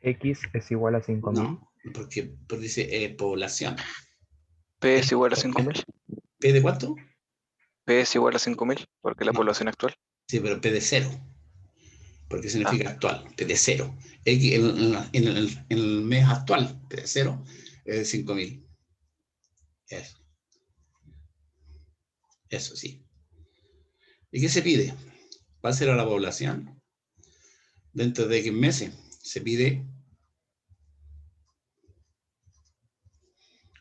X es igual a 5000. No, porque dice población. P es igual a 5000. ¿P de cuánto? P es igual a 5000, porque es la No, población actual. sí, pero P de 0, porque Ah, significa actual, P de 0. X en el mes actual, P de 0, es de 5000. Eso sí. ¿Y qué se pide? ¿Cuál será la población? ¿Dentro de qué meses? Se pide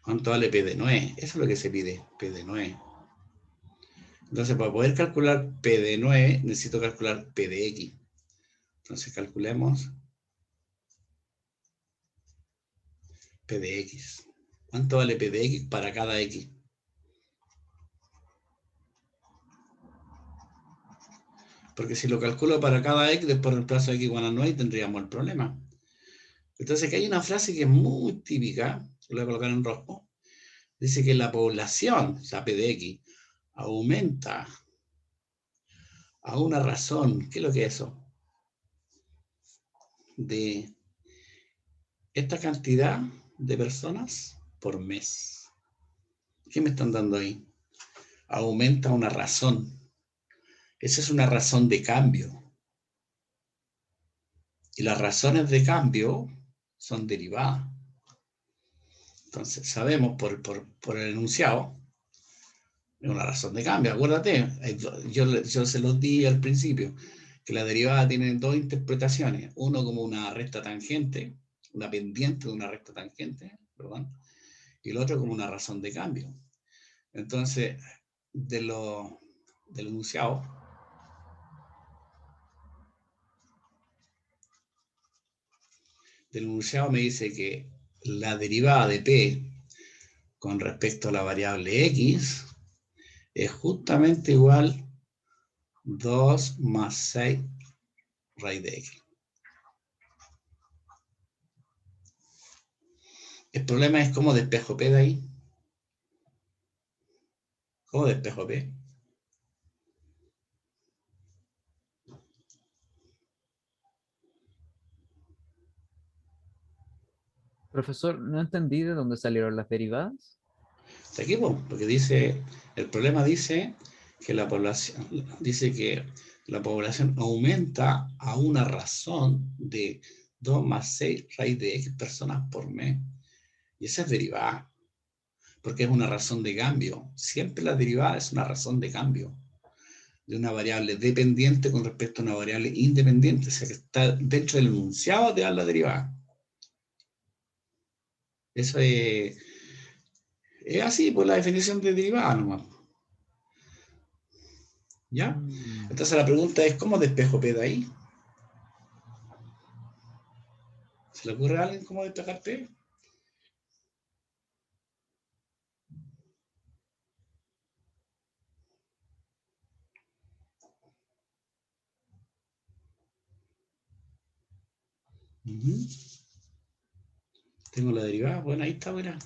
¿cuánto vale P de 9? Eso es lo que se pide, P de 9. Entonces, para poder calcular P de 9, necesito calcular P de X. Entonces, calculemos P de X. ¿Cuánto vale P de X para cada X? Porque si lo calculo para cada X, después reemplazo X igual a 9 y tendríamos el problema. Entonces, que hay una frase que es muy típica, que lo voy a colocar en rojo. Dice que la población, o sea, P de X, aumenta a una razón. ¿Qué es lo que es eso? De esta cantidad de personas por mes. ¿Qué me están dando ahí? Aumenta una razón. Esa es una razón de cambio. Y las razones de cambio son derivadas. Entonces, sabemos por el enunciado, es una razón de cambio. Acuérdate, yo se los di al principio, que la derivada tiene dos interpretaciones. Uno como una recta tangente, una pendiente de una recta tangente, perdón, y el otro como una razón de cambio. Entonces, del enunciado, me dice que la derivada de P con respecto a la variable X es justamente igual 2 más 6 raíz de X. El problema es cómo despejo P de ahí. ¿Cómo despejo P? Profesor, no entendí de dónde salieron las derivadas. Está aquí, porque dice, el problema dice que la población, aumenta a una razón de 2 más 6 raíz de X personas por mes. Y esa es derivada, porque es una razón de cambio. Siempre la derivada es una razón de cambio de una variable dependiente con respecto a una variable independiente, o sea que está dentro del enunciado de la derivada. Eso es así por la definición de derivada nomás. ¿Ya? Entonces la pregunta es, ¿cómo despejo P de ahí? ¿Se le ocurre a alguien cómo despejar P? Tengo la derivada, bueno, ahí está, buena.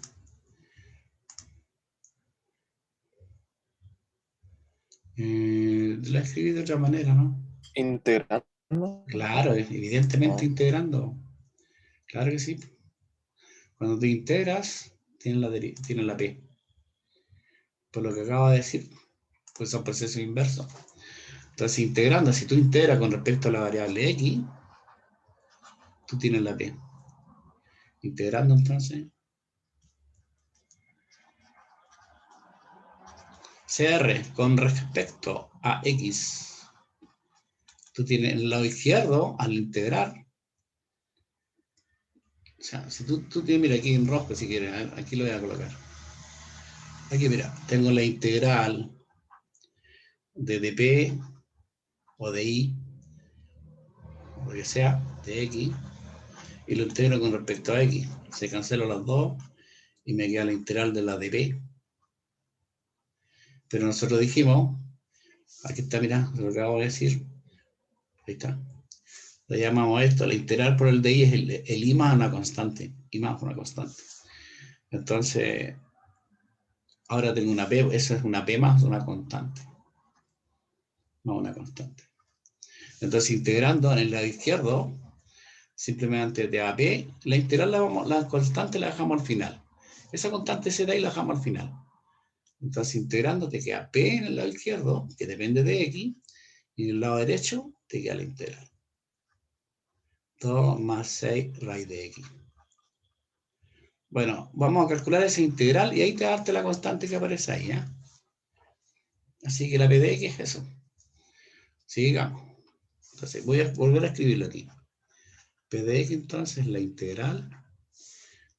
La escribí de otra manera, ¿no? Integrando. Claro, evidentemente integrando. Claro que sí. Cuando te integras, tienes la P. Por lo que acabo de decir, pues son procesos inversos. Entonces, integrando, si tú integras con respecto a la variable X, tú tienes la P. Integrando, entonces, CR con respecto a X. Tú tienes el lado izquierdo, al integrar. O sea, si tú tienes, mira, aquí en rojo, si quieres, aquí lo voy a colocar. Aquí, mira, tengo la integral de dp o de y, o lo que sea, de x, y lo integro con respecto a x. Se cancelan las dos y me queda la integral de la dp. Pero nosotros dijimos, aquí está, mira, lo que acabo de decir, ahí está. Le llamamos a esto, la integral por el de y es el i más una constante, i más una constante. Entonces, Ahora tengo una P, esa es una P más una constante. No, una constante. Entonces, integrando en el lado izquierdo, simplemente de AP, la integral, la constante la dejamos al final. Esa constante será y la dejamos al final. Entonces, integrando te queda P en el lado izquierdo, que depende de X, y en el lado derecho te queda la integral. 2 más 6 raíz de X. Bueno, vamos a calcular esa integral y ahí te darte la constante que aparece ahí, ¿eh? Así que la P de X es eso. Sigamos. Entonces, voy a volver a escribirlo aquí. P de X, entonces, la integral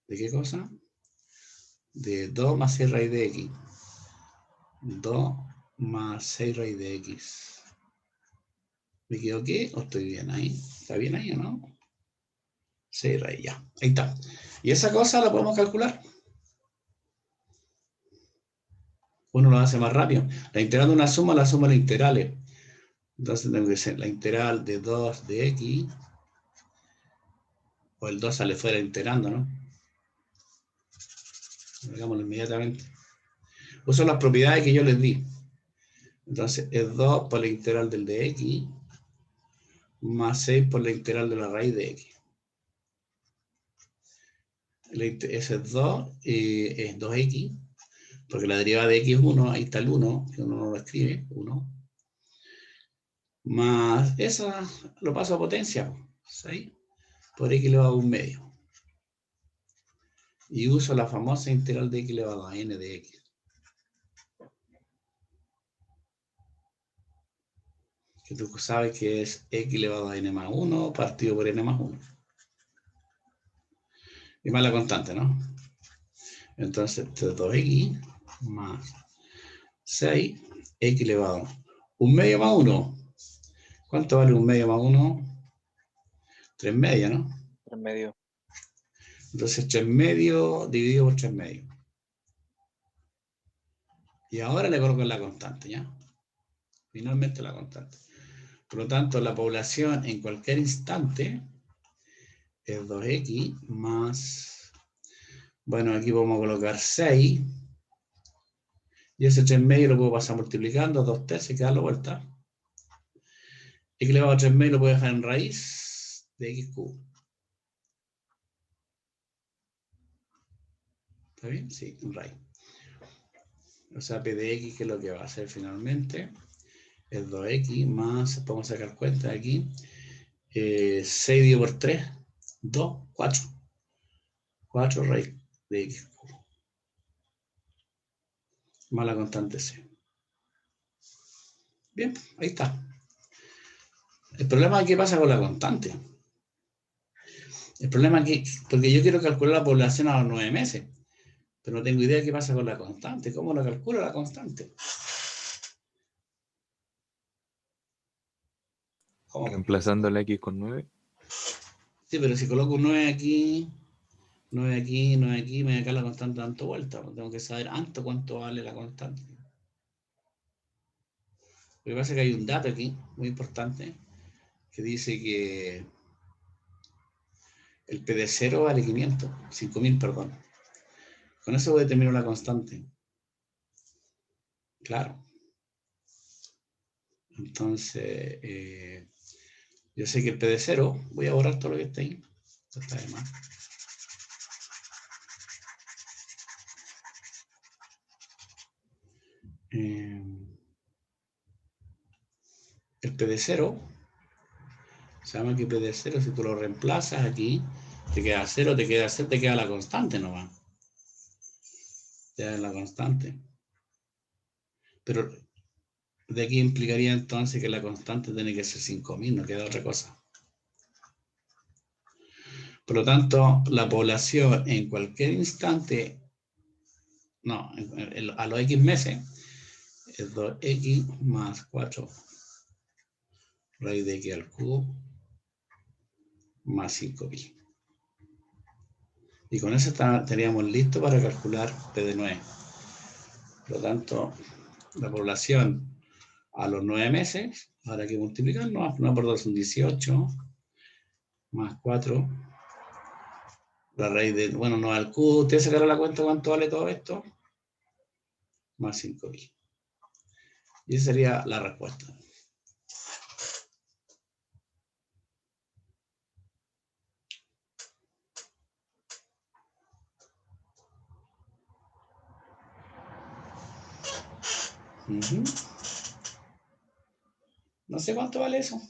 ¿de qué cosa? De 2 más 6 raíz de X. 2 más 6 raíz de X. ¿Me equivoqué o estoy bien ahí? ¿Está bien ahí o no? 6 raíz, ya. Ahí está. Y esa cosa la podemos calcular. Uno lo hace más rápido. La integral de una suma, la suma de las integrales. Entonces tengo que ser la integral de 2 de X. O el 2 sale fuera integrando, ¿no? Hagámoslo inmediatamente. Uso las propiedades que yo les di. Entonces es 2 por la integral del de X. Más 6 por la integral de la raíz de X. Ese es 2, es 2X. Porque la derivada de X es 1, ahí está el 1, que uno no lo escribe, 1. Más esa lo paso a potencia, 6 por X elevado a 1 medio. Y uso la famosa integral de X elevado a N de X. Que tú sabes que es X elevado a N más 1 partido por N más 1. Y más la constante, ¿no? Entonces, 2X más 6, X elevado a 1 medio más 1. ¿Cuánto vale 1 medio más 1? 3 medios, ¿no? 3 medios. Entonces 3 medios dividido por 3 medios. Y ahora le coloco la constante, ¿ya? Finalmente la constante. Por lo tanto, la población en cualquier instante es 2X más... Bueno, aquí vamos a colocar 6. Y ese 3 medios lo puedo pasar multiplicando. 2 tercios, que da la vuelta. X elevado a 3 medios lo puedo dejar en raíz de X cubo. ¿Está bien? Sí, en raíz. O sea, P de X, que es lo que va a hacer finalmente, es 2X más, vamos a sacar cuenta de aquí, 6 dividido por 3, 2, 4. 4 raíz de X cubo. Más la constante C. Bien, ahí está. El problema es qué pasa con la constante. El problema es que, porque yo quiero calcular la población a los 9 meses, pero no tengo idea de qué pasa con la constante. ¿Cómo la calculo la constante? ¿Cómo? Reemplazando la X con 9. Sí, pero si coloco un 9 aquí, 9 aquí, 9 aquí, me voy a quedar la constante dando vuelta. Tengo que saber antes cuánto vale la constante. Lo que pasa es que hay un dato aquí, muy importante, que dice que el P de 0 vale 500, 5000, perdón. Con eso voy a determinar la constante. Claro. Entonces, yo sé que el P de 0, voy a borrar todo lo que está ahí. Esto está de más. El P de 0, se llama que P de 0, si tú lo reemplazas aquí, te queda 0, te queda 0, te queda la constante nomás. Te da la constante. Pero de aquí implicaría entonces que la constante tiene que ser 5000, no queda otra cosa. Por lo tanto, la población en cualquier instante, no, a los X meses, es 2X más 4 raíz de X al cubo más 5000. Y con eso estaríamos listos para calcular P de 9. Por lo tanto, la población a los 9 meses, ahora hay que multiplicar, 9 por 2 son 18, más 4, la raíz de, bueno, 9 al cubo, ¿usted sacará la cuenta cuánto vale todo esto? más 5.000. Y esa sería la respuesta. No sé cuánto vale eso.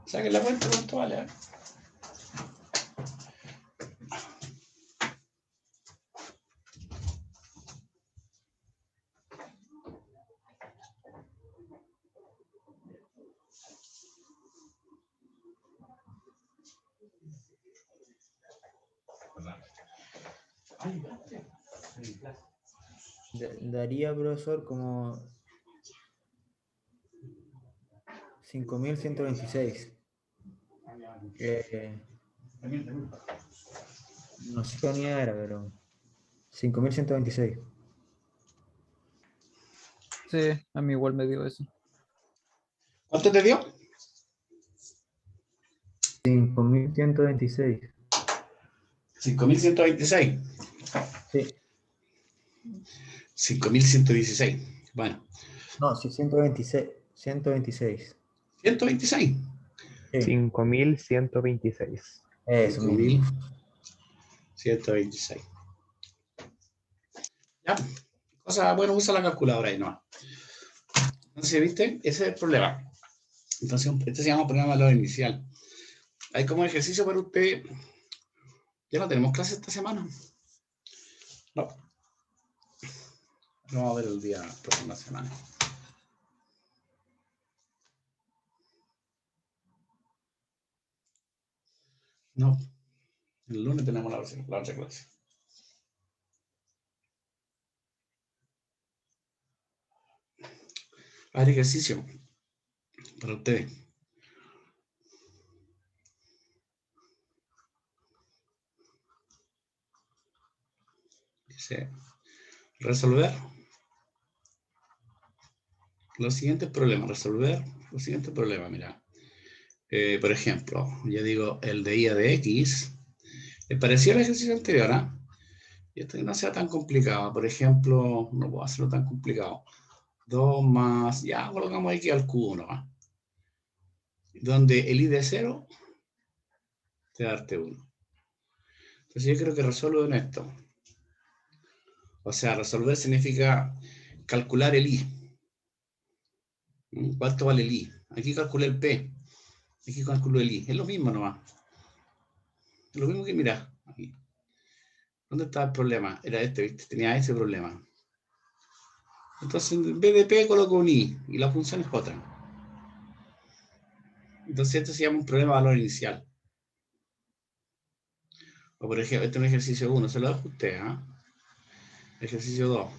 Saquen la cuenta cuánto vale. ¿Eh? Daría, profesor, como 5.126. No sé qué unidad era, pero 5.126. Sí, a mí igual me dio eso. ¿Cuánto te dio? 5.126. 5.126. Sí. 5.116. Bueno. No, sí, 126. 126. 126. Sí. 5.126. Eso mismo. 5.126. Ya. Cosa, bueno, usa la calculadora ahí nomás. Entonces, ¿viste? Ese es el problema. Entonces, este se llama problema de valor inicial. Hay como ejercicio para usted. Ya no tenemos clase esta semana. No. Vamos a ver el día próxima semana. No. El lunes tenemos la otra clase. Hay ejercicio para ustedes. Dice, resolver los siguientes problemas. Resolver los siguientes problemas, mira. Por ejemplo, yo digo el de y de x. Es parecido al ejercicio anterior, ¿eh? Y esto no sea tan complicado. Por ejemplo, no puedo hacerlo tan complicado. 2 más, ya colocamos x al cubo nomás. Donde el y de 0 te da darte 1. Entonces yo creo que resuelvo en esto. O sea, resolver significa calcular el i. ¿Cuánto vale el i? Aquí calculé el p. Aquí calculo el i. Es lo mismo nomás. Es lo mismo que mirá. Aquí. ¿Dónde estaba el problema? Era este, ¿viste? Tenía ese problema. Entonces, en vez de p coloco un i. Y la función es otra. Entonces, esto se llama un problema de valor inicial. O por ejemplo, este es un ejercicio 1. Se lo dejo a usted, ¿eh? Ejercicio 2.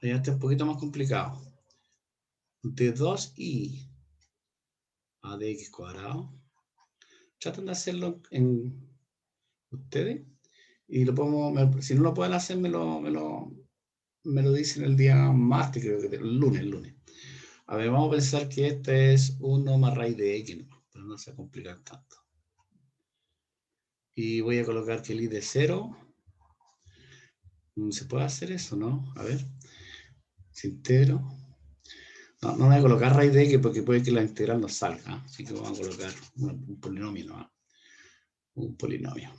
Ya está un poquito más complicado. De 2i a de x cuadrado. Traten de hacerlo en ustedes. Y lo podemos, si no lo pueden hacer, me lo dicen el día martes, creo que el lunes. A ver, vamos a pensar que este es 1 más raíz de x, ¿no? Pero no se va a complicar tanto. Y voy a colocar que el i de 0. ¿Se puede hacer eso, no? A ver. Si integro. No, no voy a colocar raíz de x porque puede que la integral no salga. Así que vamos a colocar un polinomio, ¿no? Un polinomio.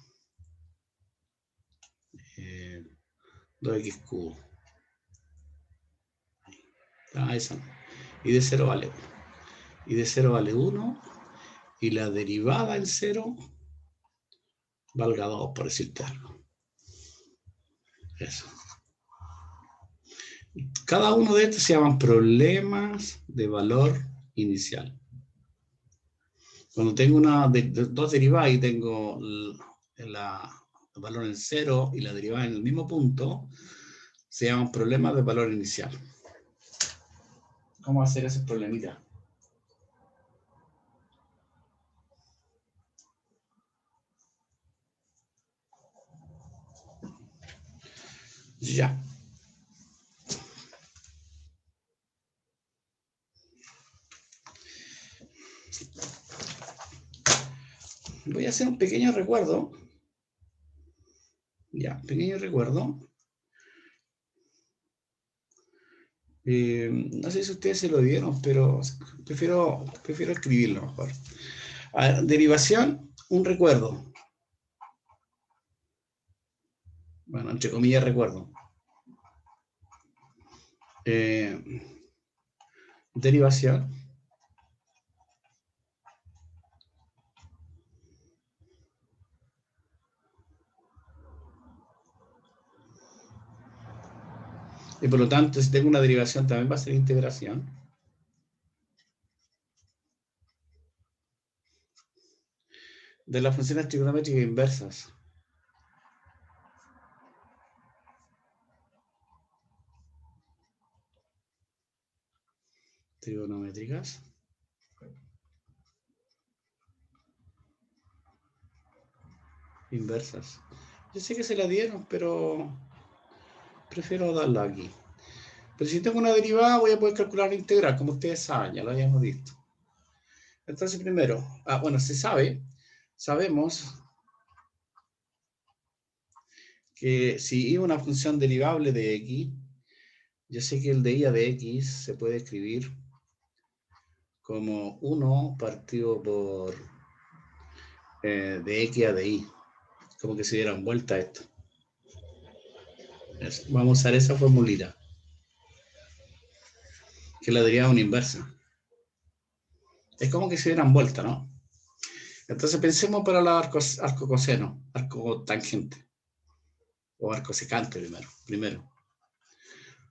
2x cubo. Ah, esa no. Y de 0 vale 1. Y de 0 vale 1. Y la derivada en 0 valga 2, por decirte algo. Eso. Cada uno de estos se llaman problemas de valor inicial. Cuando tengo dos derivadas y tengo el valor en 0 y la derivada en el mismo punto, se llaman problemas de valor inicial. ¿Cómo hacer ese problemita? Ya. voy a hacer un pequeño recuerdo. Ya, pequeño recuerdo. No sé si ustedes se lo dieron, pero prefiero escribirlo mejor. A ver, derivación, un recuerdo. Bueno, entre comillas, recuerdo. Derivación. Y por lo tanto, si tengo una derivación, también va a ser integración. De las funciones trigonométricas inversas. Trigonométricas. Inversas. Yo sé que se la dieron, pero prefiero darla aquí. Pero si tengo una derivada, voy a poder calcular la integral, como ustedes saben, ya lo habíamos visto. Entonces, primero, bueno, sabemos que si y una función derivable de x, yo sé que el de y a de x se puede escribir como 1 partido por de x a de y. Como que se dieran vuelta a esto. Vamos a usar esa formulita, que es la derivada una inversa. Es como que se dieran vuelta, ¿no? Entonces pensemos para el arco coseno, arco tangente, o arco secante primero.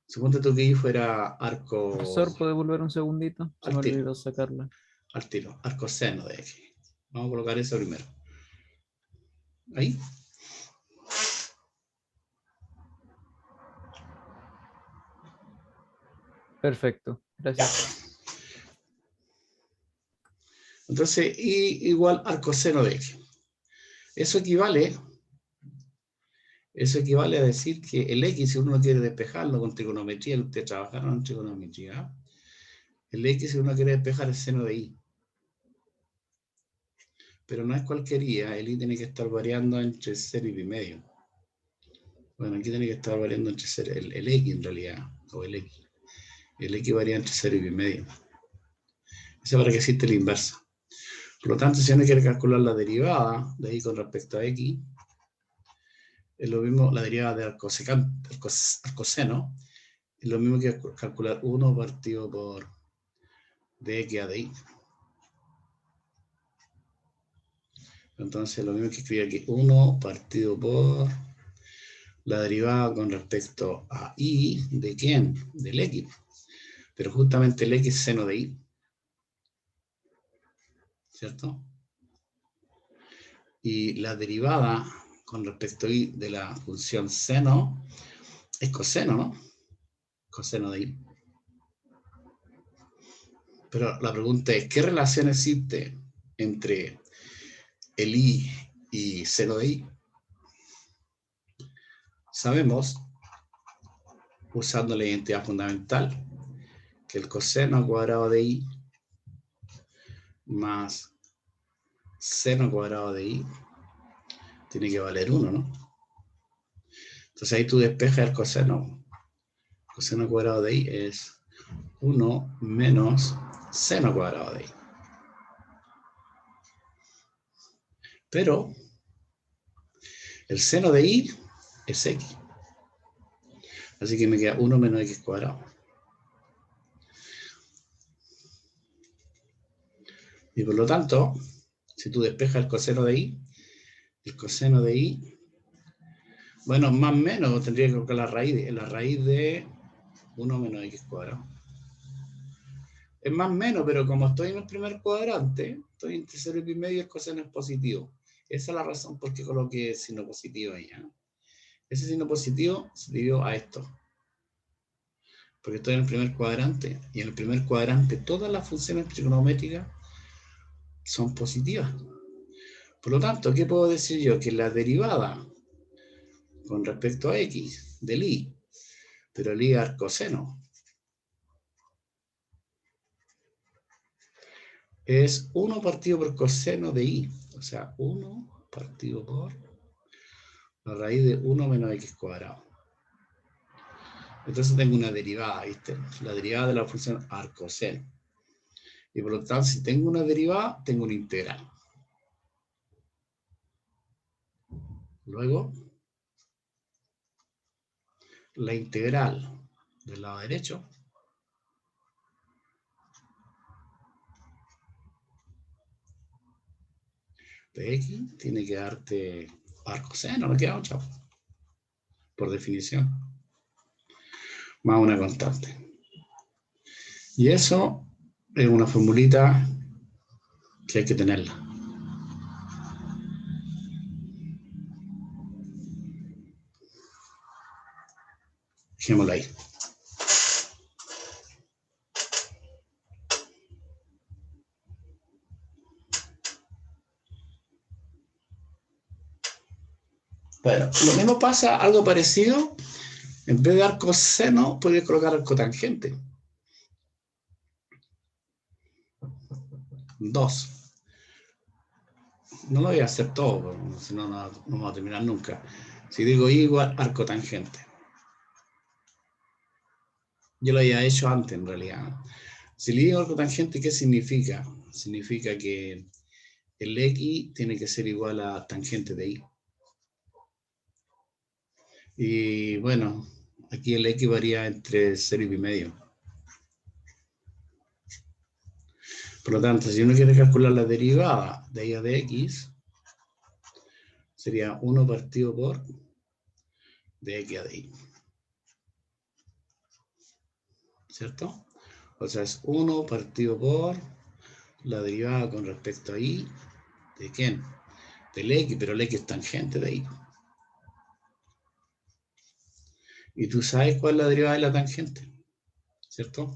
Suponte tú que y fuera arco... Profesor, ¿puede volver un segundito? Se me Al tiro. olvidó sacarla. Al tiro, arco seno de x. Vamos a colocar eso primero. Ahí. Perfecto, gracias. Entonces, y igual al coseno de x. Eso equivale a decir que el x, si uno quiere despejarlo con trigonometría, que ustedes trabajaron en trigonometría, el x, si uno quiere despejar el seno de y. Pero no es cualquier y, el y tiene que estar variando entre 0 y pi medio. Bueno, aquí tiene que estar variando entre 0, el x en realidad, o el x. El x varía entre 0 y pi medio. Eso es para que existe la inversa. Por lo tanto, si uno quiere calcular la derivada de y con respecto a x, es lo mismo, la derivada de arcoseno, es lo mismo que calcular 1 partido por de x a de y. Entonces, lo mismo que escribir aquí, 1 partido por la derivada con respecto a y, ¿de quién? Del x. Pero justamente el x es seno de y. ¿Cierto? Y la derivada con respecto a y de la función seno es coseno, ¿no? Coseno de y. Pero la pregunta es, ¿qué relación existe entre el i y seno de y? Sabemos, usando la identidad fundamental, que el coseno cuadrado de y más seno cuadrado de y tiene que valer 1, ¿no? Entonces ahí tú despejas el coseno. Coseno cuadrado de y es 1 menos seno cuadrado de y. Pero el seno de y es x. Así que me queda 1 menos x cuadrado. Y por lo tanto, si tú despejas el coseno de y, el coseno de y, bueno, más o menos tendría que colocar la raíz de 1 menos x cuadrado. Es más o menos, pero como estoy en el primer cuadrante, estoy entre 0 y pi medio, el coseno es positivo. Esa es la razón por qué coloqué el signo positivo ahí. Ese signo positivo se debió a esto. Porque estoy en el primer cuadrante, y en el primer cuadrante todas las funciones trigonométricas son positivas. Por lo tanto, ¿qué puedo decir yo? Que la derivada con respecto a x del y, pero el y es coseno, es 1 partido por coseno de y. O sea, 1 partido por la raíz de 1 menos x cuadrado. Entonces tengo una derivada, ¿viste? La derivada de la función arcoseno. Y por lo tanto, si tengo una derivada, tengo una integral. Luego, la integral del lado derecho de x tiene que darte arcoseno, no queda otra, por definición, más una constante. Y eso es una formulita que hay que tenerla. Dejémosla ahí. Bueno, lo mismo pasa, algo parecido. En vez de dar coseno, puedes colocar arcotangente. 2. No lo voy a hacer todo, si no, no vamos a terminar nunca. Si digo y igual arcotangente. Yo lo había hecho antes, en realidad. Si le digo arcotangente, ¿qué significa? Significa que el x tiene que ser igual a tangente de y. Y bueno, aquí el x varía entre 0 y pi medio. Por lo tanto, si uno quiere calcular la derivada de y de x, sería 1 partido por de x a de y. ¿Cierto? O sea, es 1 partido por la derivada con respecto a y. ¿De quién? Del x, pero el x es tangente de y. Y tú sabes cuál es la derivada de la tangente, ¿cierto?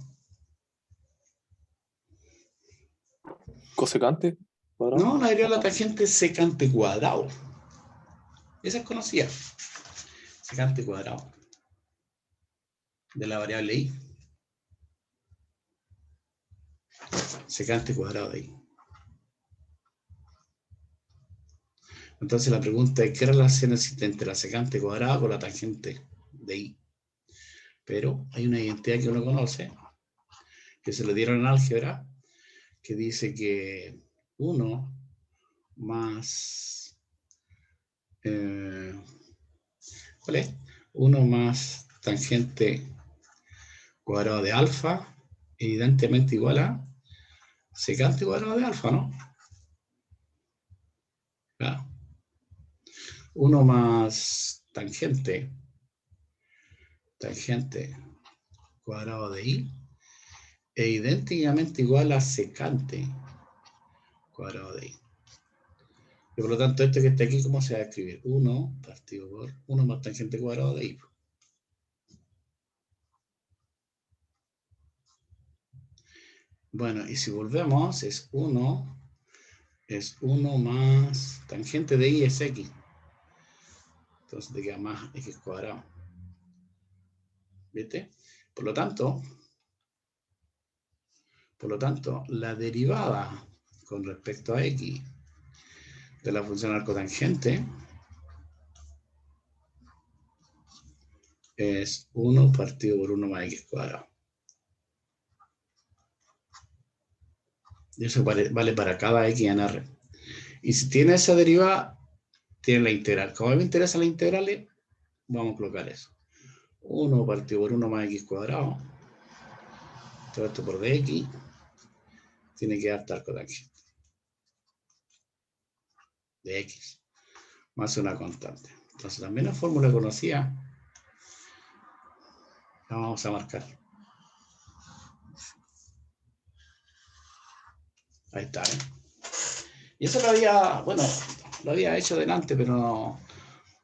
¿Cosecante? ¿Cuadrado? No, la derivada de la tangente es secante cuadrado. Esa es conocida. Secante cuadrado. De la variable y. Secante cuadrado de y. Entonces la pregunta es, ¿qué relación existe entre la secante cuadrada con la tangente de y? Pero hay una identidad que uno conoce, que se le dieron en álgebra, que dice que 1 más... ¿cuál es? 1 más tangente cuadrado de alfa, evidentemente igual a secante cuadrado de alfa, ¿no? Claro. 1 más tangente cuadrado de y es idénticamente igual a secante cuadrado de y. Y por lo tanto, este que está aquí, ¿cómo se va a escribir? 1 partido por 1 más tangente cuadrado de y. Bueno, y si volvemos, es 1 más tangente de y es x. Entonces te queda más x cuadrado. ¿Viste? Por lo tanto, la derivada con respecto a x de la función arcotangente es 1 partido por 1 más x cuadrado. Y eso vale para cada x en R. Y si tiene esa derivada, tiene la integral. Como a mí me interesa la integral, vamos a colocar eso. 1 partido por 1 más x cuadrado. Todo esto por dx. Tiene que dar arcotangente de x. Más una constante. Entonces también la fórmula conocida la vamos a marcar. Ahí está, ¿eh? Y eso lo había hecho delante, pero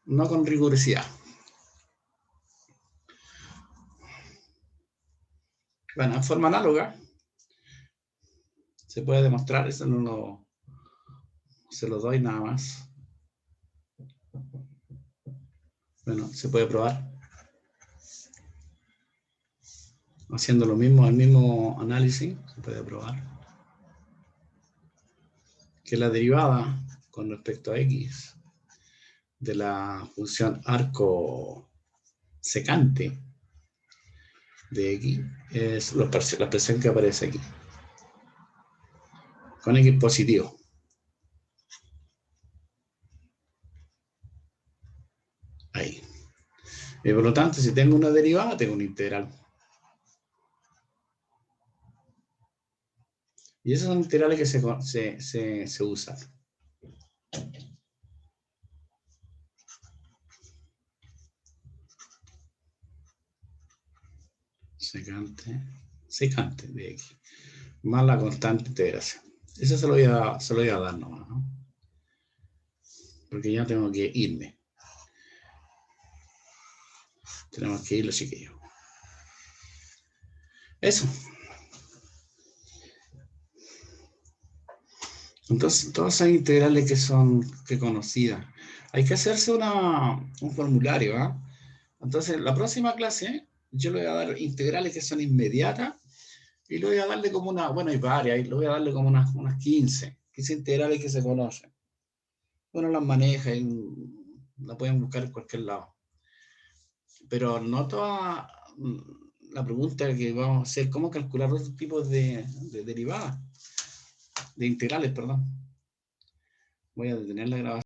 no con rigurosidad. Bueno, en forma análoga se puede demostrar, eso no se lo doy nada más. Bueno, se puede probar. Haciendo lo mismo, el mismo análisis, se puede probar que la derivada con respecto a x de la función arco secante de x es la expresión que aparece aquí, con x positivo. Ahí. Y por lo tanto, si tengo una derivada, tengo una integral. Y esas son integrales que se usan. Secante de x, más la constante integración. Eso se lo voy a dar nomás, ¿no? Porque ya tengo que irme. Tenemos que ir los chiquillos. Eso. Entonces, todas esas integrales que son conocidas. Hay que hacerse un formulario, ¿ah? Entonces, la próxima clase, yo le voy a dar integrales que son inmediatas y le voy a darle como bueno, hay varias, y le voy a darle como unas 15 integrales que se conocen. Bueno, las maneja y la pueden buscar en cualquier lado. Pero no toda la pregunta que vamos a hacer, ¿cómo calcular otros tipos de derivadas? De integrales, perdón. Voy a detener la grabación.